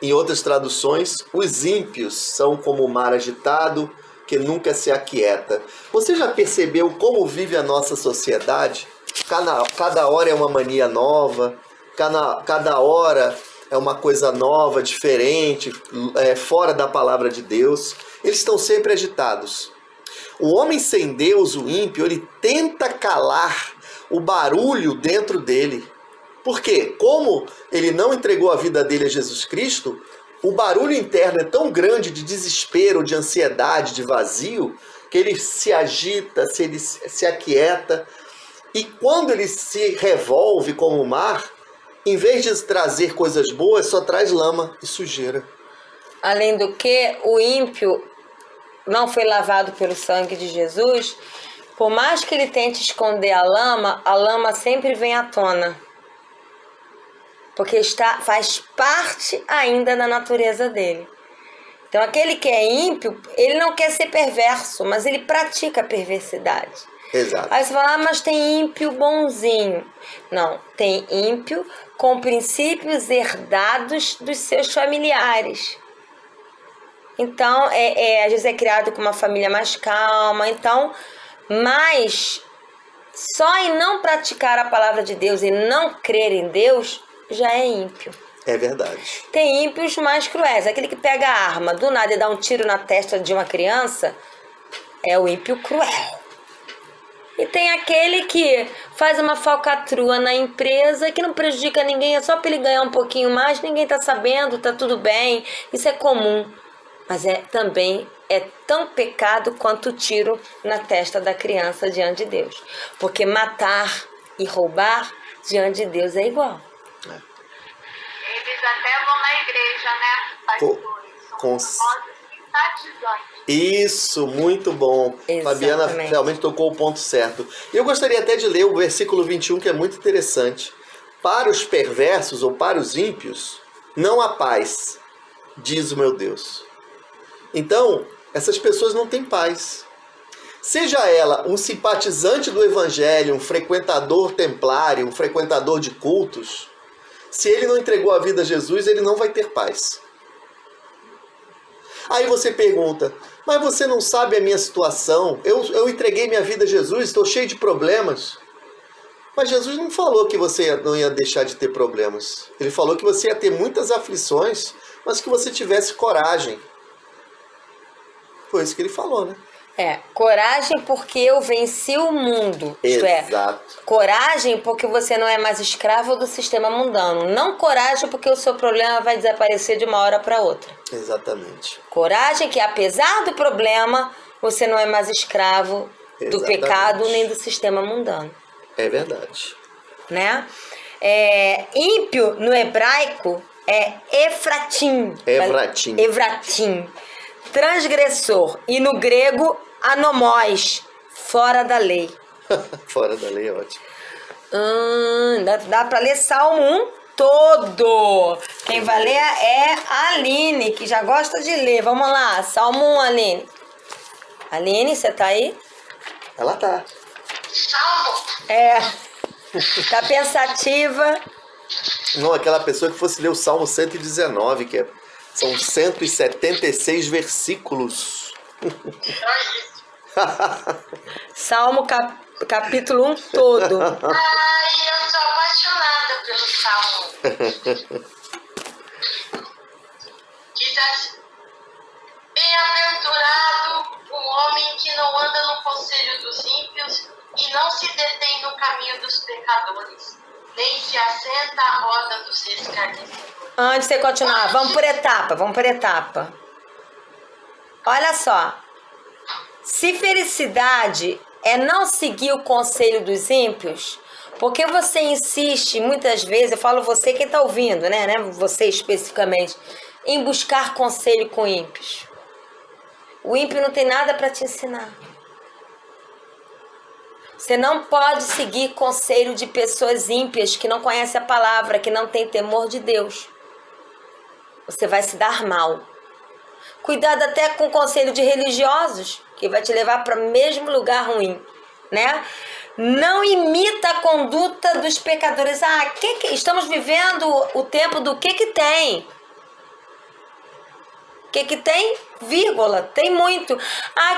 em outras traduções, os ímpios são como o mar agitado, que nunca se aquieta. Você já percebeu como vive a nossa sociedade? Cada hora é uma mania nova, cada hora é uma coisa nova, diferente, fora da palavra de Deus. Eles estão sempre agitados. O homem sem Deus, o ímpio, ele tenta calar o barulho dentro dele. Por quê? Como ele não entregou a vida dele a Jesus Cristo, o barulho interno é tão grande de desespero, de ansiedade, de vazio, que ele se agita, ele se aquieta. E quando ele se revolve como o mar, em vez de trazer coisas boas, só traz lama e sujeira. Além do que, o ímpio não foi lavado pelo sangue de Jesus. Por mais que ele tente esconder a lama sempre vem à tona. Porque faz parte ainda da natureza dele. Então aquele que é ímpio, ele não quer ser perverso, mas ele pratica a perversidade. Exato. Aí você fala, mas tem ímpio bonzinho. Não, tem ímpio com princípios herdados dos seus familiares. Então, às vezes é criado com uma família mais calma. Então, mas só em não praticar a palavra de Deus e não crer em Deus, já é ímpio. É verdade. Tem ímpios mais cruéis. Aquele que pega a arma do nada e dá um tiro na testa de uma criança é o ímpio cruel. E tem aquele que faz uma falcatrua na empresa que não prejudica ninguém, é só para ele ganhar um pouquinho mais, ninguém tá sabendo, tá tudo bem, isso é comum. Mas também é tão pecado quanto o tiro na testa da criança diante de Deus. Porque matar e roubar diante de Deus é igual. Eles até vão na igreja, né? Pastores, são simpatizantes. Isso, muito bom. Exatamente. Fabiana realmente tocou o ponto certo. E eu gostaria até de ler o versículo 21, que é muito interessante. Para os perversos ou para os ímpios, não há paz, diz o meu Deus. Então, essas pessoas não têm paz. Seja ela um simpatizante do evangelho, um frequentador templário, um frequentador de cultos, se ele não entregou a vida a Jesus, ele não vai ter paz. Aí você pergunta, mas você não sabe a minha situação? Eu entreguei minha vida a Jesus, estou cheio de problemas. Mas Jesus não falou que você não ia deixar de ter problemas. Ele falou que você ia ter muitas aflições, mas que você tivesse coragem. Foi isso que ele falou, né? Coragem porque eu venci o mundo. Exato. Coragem porque você não é mais escravo do sistema mundano. Não coragem porque o seu problema vai desaparecer de uma hora para outra. Exatamente. Coragem que apesar do problema, você não é mais escravo do pecado nem do sistema mundano. É verdade. Né? Ímpio no hebraico é Efratim. Evratim. Transgressor. E no grego, anomós. Fora da lei. Fora da lei é ótimo. Dá pra ler Salmo 1 todo. Quem vai ler é a Aline, que já gosta de ler. Vamos lá, Salmo 1, Aline. Aline, você tá aí? Ela tá. Salmo. Tá pensativa. Não, aquela pessoa que fosse ler o Salmo 119, que são 176 versículos. Salmo capítulo 1 todo. Ai, eu sou apaixonada pelo Salmo. Diz assim: bem-aventurado o homem que não anda no conselho dos ímpios e não se detém no caminho dos pecadores, nem se assenta à roda dos escarnecedores. Antes de você continuar, vamos por etapa. Olha só. Se felicidade é não seguir o conselho dos ímpios, porque você insiste muitas vezes, eu falo você quem está ouvindo, né? Você especificamente, em buscar conselho com ímpios. O ímpio não tem nada para te ensinar. Você não pode seguir conselho de pessoas ímpias que não conhecem a palavra, que não têm temor de Deus. Você vai se dar mal. Cuidado até com o conselho de religiosos, que vai te levar para o mesmo lugar ruim, né? Não imita a conduta dos pecadores. Estamos vivendo o tempo do que tem. O que tem? Vírgula, tem muito.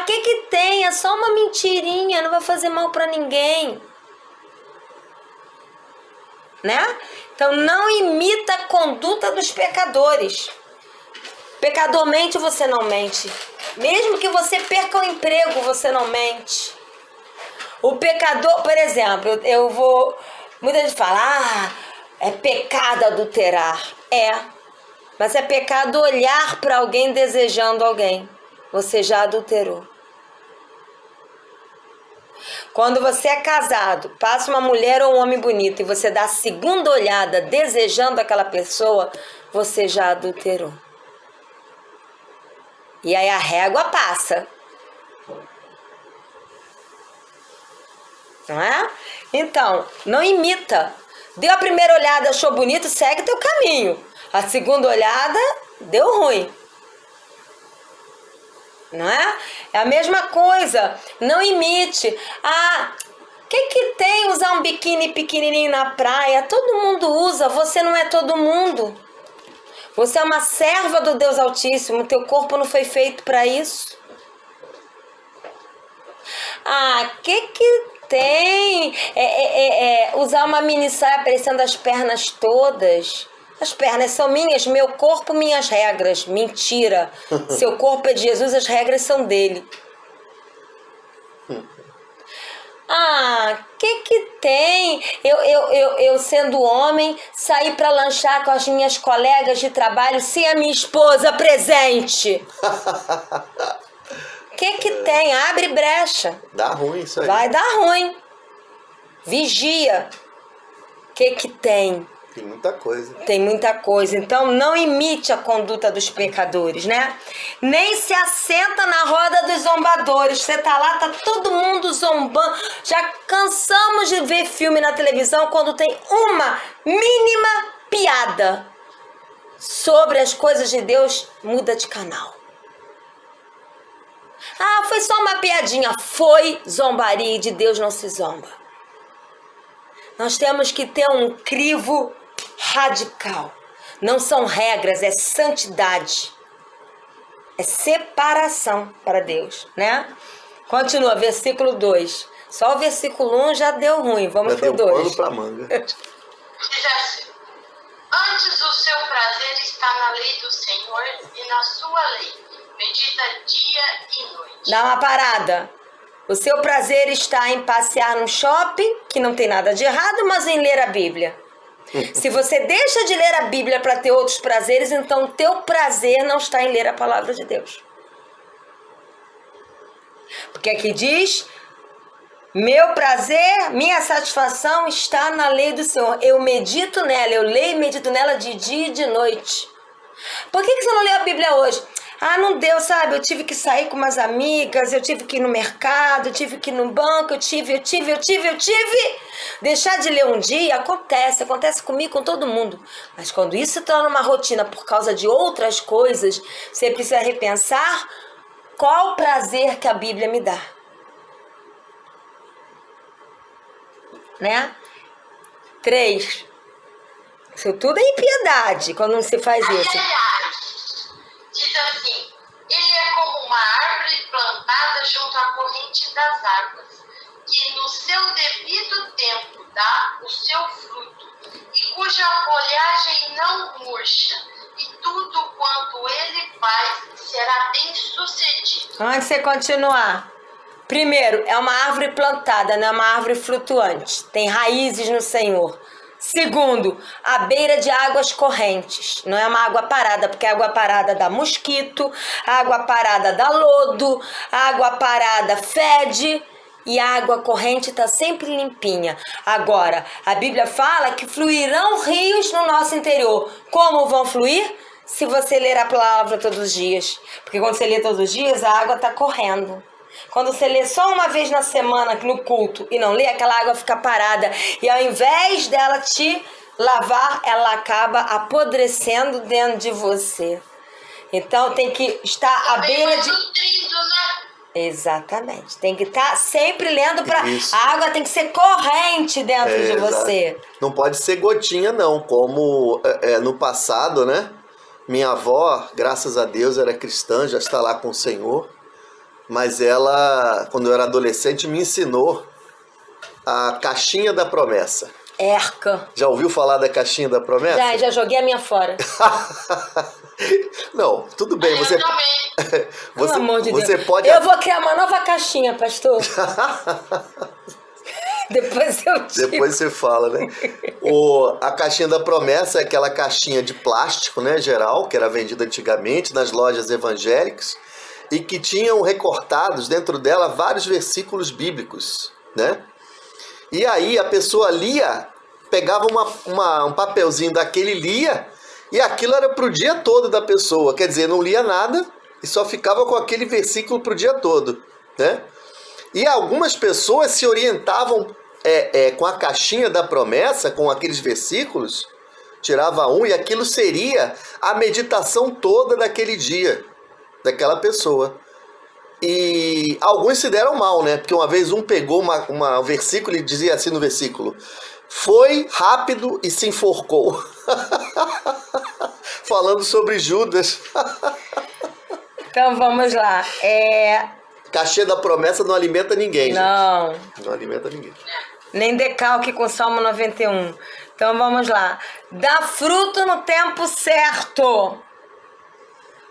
Que tem? É só uma mentirinha, não vai fazer mal para ninguém. né? Então não imita a conduta dos pecadores. Pecador mente, você não mente. Mesmo que você perca o emprego, você não mente. O pecador, por exemplo, muita gente fala, é pecado adulterar. Mas é pecado olhar para alguém desejando alguém. Você já adulterou. Quando você é casado, passa uma mulher ou um homem bonito e você dá a segunda olhada desejando aquela pessoa, você já adulterou. E aí a régua passa. Não é? Então, não imita. Deu a primeira olhada, achou bonito, segue teu caminho. A segunda olhada, deu ruim. Não é? É a mesma coisa. Não imite. O que tem usar um biquíni pequenininho na praia? Todo mundo usa, você não é todo mundo. Você é uma serva do Deus Altíssimo, teu corpo não foi feito para isso. Que tem? Usar uma mini saia aparecendo as pernas todas. As pernas são minhas, meu corpo, minhas regras. Mentira. Seu corpo é de Jesus, as regras são dele. Que tem? Eu sendo homem, sair para lanchar com as minhas colegas de trabalho sem a minha esposa presente. Que tem? Abre brecha. Dá ruim isso aí. Vai dar ruim. Vigia. Que tem? Tem muita coisa. Tem muita coisa. Então, não imite a conduta dos pecadores, né? Nem se assenta na roda dos zombadores. Você tá lá, tá todo mundo zombando. Já cansamos de ver filme na televisão quando tem uma mínima piada sobre as coisas de Deus, muda de canal. Foi só uma piadinha. Foi zombaria e de Deus não se zomba. Nós temos que ter um crivo radical. Não são regras, é santidade. É separação para Deus, né? Continua, versículo 2. Só o versículo 1 já deu ruim. Vamos pro 2. Pano pra manga. Diz assim: antes o seu prazer está na lei do Senhor e na sua lei medita dia e noite. Dá uma parada. O seu prazer está em passear no shopping, que não tem nada de errado, mas em ler a Bíblia. Se você deixa de ler a Bíblia para ter outros prazeres, então o teu prazer não está em ler a palavra de Deus. Porque aqui diz: meu prazer, minha satisfação está na lei do Senhor. Eu medito nela, eu leio e medito nela de dia e de noite. Por que você não leu a Bíblia hoje? Não deu, sabe? Eu tive que sair com umas amigas, eu tive que ir no mercado, eu tive que ir no banco, eu tive. Deixar de ler um dia acontece comigo, com todo mundo. Mas quando isso se torna uma rotina por causa de outras coisas, você precisa repensar qual o prazer que a Bíblia me dá. Né? 3. Isso tudo é impiedade quando não se faz isso. Diz assim: ele é como uma árvore plantada junto à corrente das águas, que no seu devido tempo dá o seu fruto, e cuja folhagem não murcha, e tudo quanto ele faz será bem sucedido. Antes de você continuar, primeiro, é uma árvore plantada, não é uma árvore flutuante. Tem raízes no Senhor. Segundo, à beira de águas correntes. Não é uma água parada, porque a água parada dá mosquito, a água parada dá lodo, a água parada fede e a água corrente está sempre limpinha. Agora, a Bíblia fala que fluirão rios no nosso interior. Como vão fluir? Se você ler a palavra todos os dias. Porque quando você lê todos os dias, a água está correndo. Quando você lê só uma vez na semana no culto e não lê, aquela água fica parada. E ao invés dela te lavar, ela acaba apodrecendo dentro de você. Então tem que estar à beira de... nutrindo, né? Exatamente. Tem que estar sempre lendo para... A água tem que ser corrente dentro de você. Não pode ser gotinha, não. Como no passado, né? Minha avó, graças a Deus, era cristã, já está lá com o Senhor. Mas ela, quando eu era adolescente, me ensinou a caixinha da promessa. Erca. Já ouviu falar da caixinha da promessa? Já joguei a minha fora. Não, tudo bem. Eu Você, também. Pelo amor de você Deus. pode... Eu vou criar uma nova caixinha, pastor. Depois eu digo. Depois você fala, né? A caixinha da promessa é aquela caixinha de plástico, né, geral, que era vendida antigamente nas lojas evangélicas e que tinham recortados dentro dela vários versículos bíblicos, né? E aí a pessoa lia, pegava um papelzinho daquele, lia, e aquilo era pro dia todo da pessoa. Quer dizer, não lia nada e só ficava com aquele versículo pro dia todo, né? E algumas pessoas se orientavam com a caixinha da promessa, com aqueles versículos, tirava um e aquilo seria a meditação toda daquele dia, daquela pessoa. E alguns se deram mal, né? Porque uma vez um pegou um versículo e dizia assim no versículo: foi rápido e se enforcou. Falando sobre Judas. Então vamos lá. Caixinha da promessa não alimenta ninguém, Não. gente. Não alimenta ninguém. Nem decalque com Salmo 91. Então vamos lá. Dá fruto no tempo certo.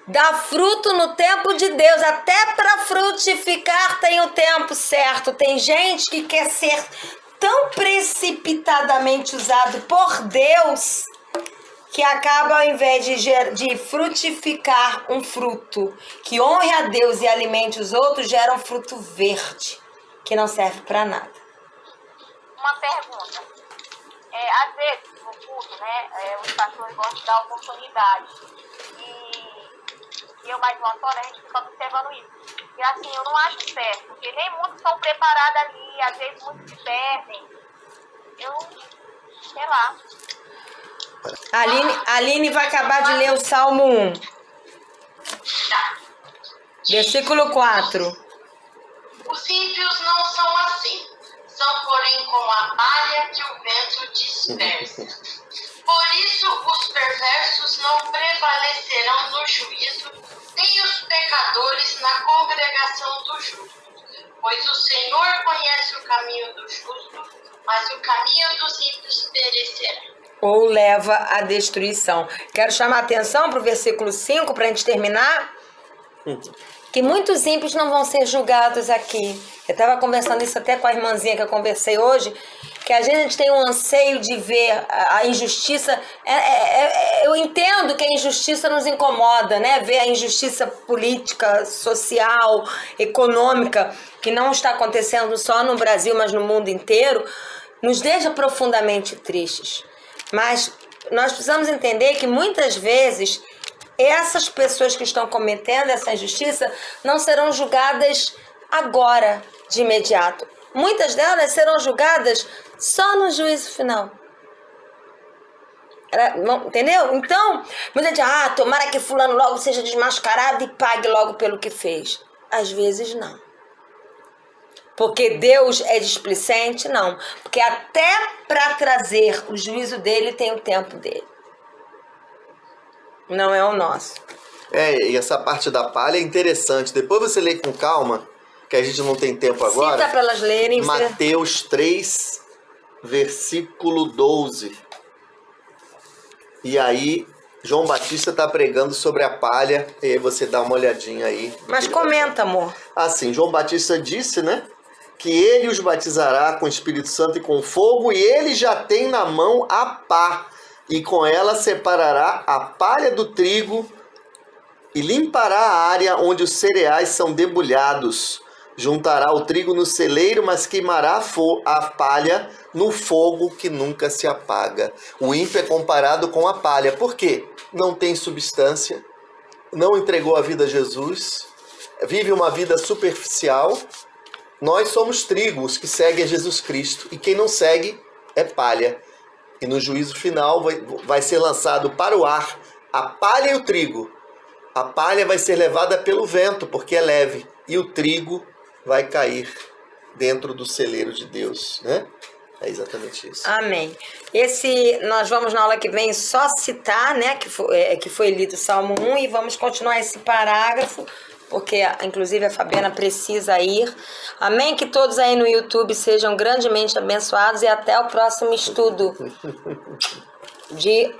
Dá fruto no tempo de Deus. Até para frutificar tem o tempo certo. Tem gente que quer ser tão precipitadamente usado por Deus que acaba, ao invés de frutificar um fruto que honre a Deus e alimente os outros, gera um fruto verde que não serve para nada. Uma pergunta. Às vezes, no culto, né, os pastores gostam de dar oportunidade. E eu, mais uma Antônia, a gente fica observando isso. E assim, eu não acho certo, porque nem muitos estão preparados ali, às vezes muitos se perdem. Eu, sei lá. Aline vai acabar de ler o Salmo 1. Tá. Versículo 4. Os ímpios não são assim. São, porém, como a palha que o vento dispersa. Por isso, os perversos não prevalecerão no juízo, nem os pecadores na congregação dos justos. Pois o Senhor conhece o caminho do justo, mas o caminho dos ímpios perecerá. Ou leva à destruição. Quero chamar a atenção para o versículo 5, para a gente terminar. Que muitos ímpios não vão ser julgados aqui. Eu estava conversando isso até com a irmãzinha que eu conversei hoje, que às vezes a gente tem um anseio de ver a injustiça. Eu entendo que a injustiça nos incomoda, né? Ver a injustiça política, social, econômica, que não está acontecendo só no Brasil, mas no mundo inteiro, nos deixa profundamente tristes. Mas nós precisamos entender que muitas vezes essas pessoas que estão cometendo essa injustiça não serão julgadas agora, de imediato. Muitas delas serão julgadas só no juízo final. Entendeu? Então, muita gente tomara que fulano logo seja desmascarado e pague logo pelo que fez. Às vezes não. Porque Deus é displicente? Não. Porque até para trazer o juízo dele tem o tempo dele. Não é o nosso. E essa parte da palha é interessante. Depois você lê com calma, que a gente não tem tempo agora. Cita para elas lerem. Mateus 3, versículo 12. E aí, João Batista está pregando sobre a palha. E aí você dá uma olhadinha aí. Mas comenta, amor. Assim, João Batista disse, né? Que ele os batizará com o Espírito Santo e com fogo, e ele já tem na mão a pá, e com ela separará a palha do trigo e limpará a área onde os cereais são debulhados. Juntará o trigo no celeiro, mas queimará a palha no fogo que nunca se apaga. O ímpio é comparado com a palha. Por quê? Não tem substância, não entregou a vida a Jesus, vive uma vida superficial. Nós somos trigo, os que seguem a Jesus Cristo, e quem não segue é palha. E no juízo final vai ser lançado para o ar a palha e o trigo. A palha vai ser levada pelo vento, porque é leve, e o trigo vai cair dentro do celeiro de Deus, né? É exatamente isso. Amém. Nós vamos na aula que vem só citar, né, que foi lido o Salmo 1, e vamos continuar esse parágrafo porque inclusive a Fabiana precisa ir. Amém? Que todos aí no YouTube sejam grandemente abençoados e até o próximo estudo de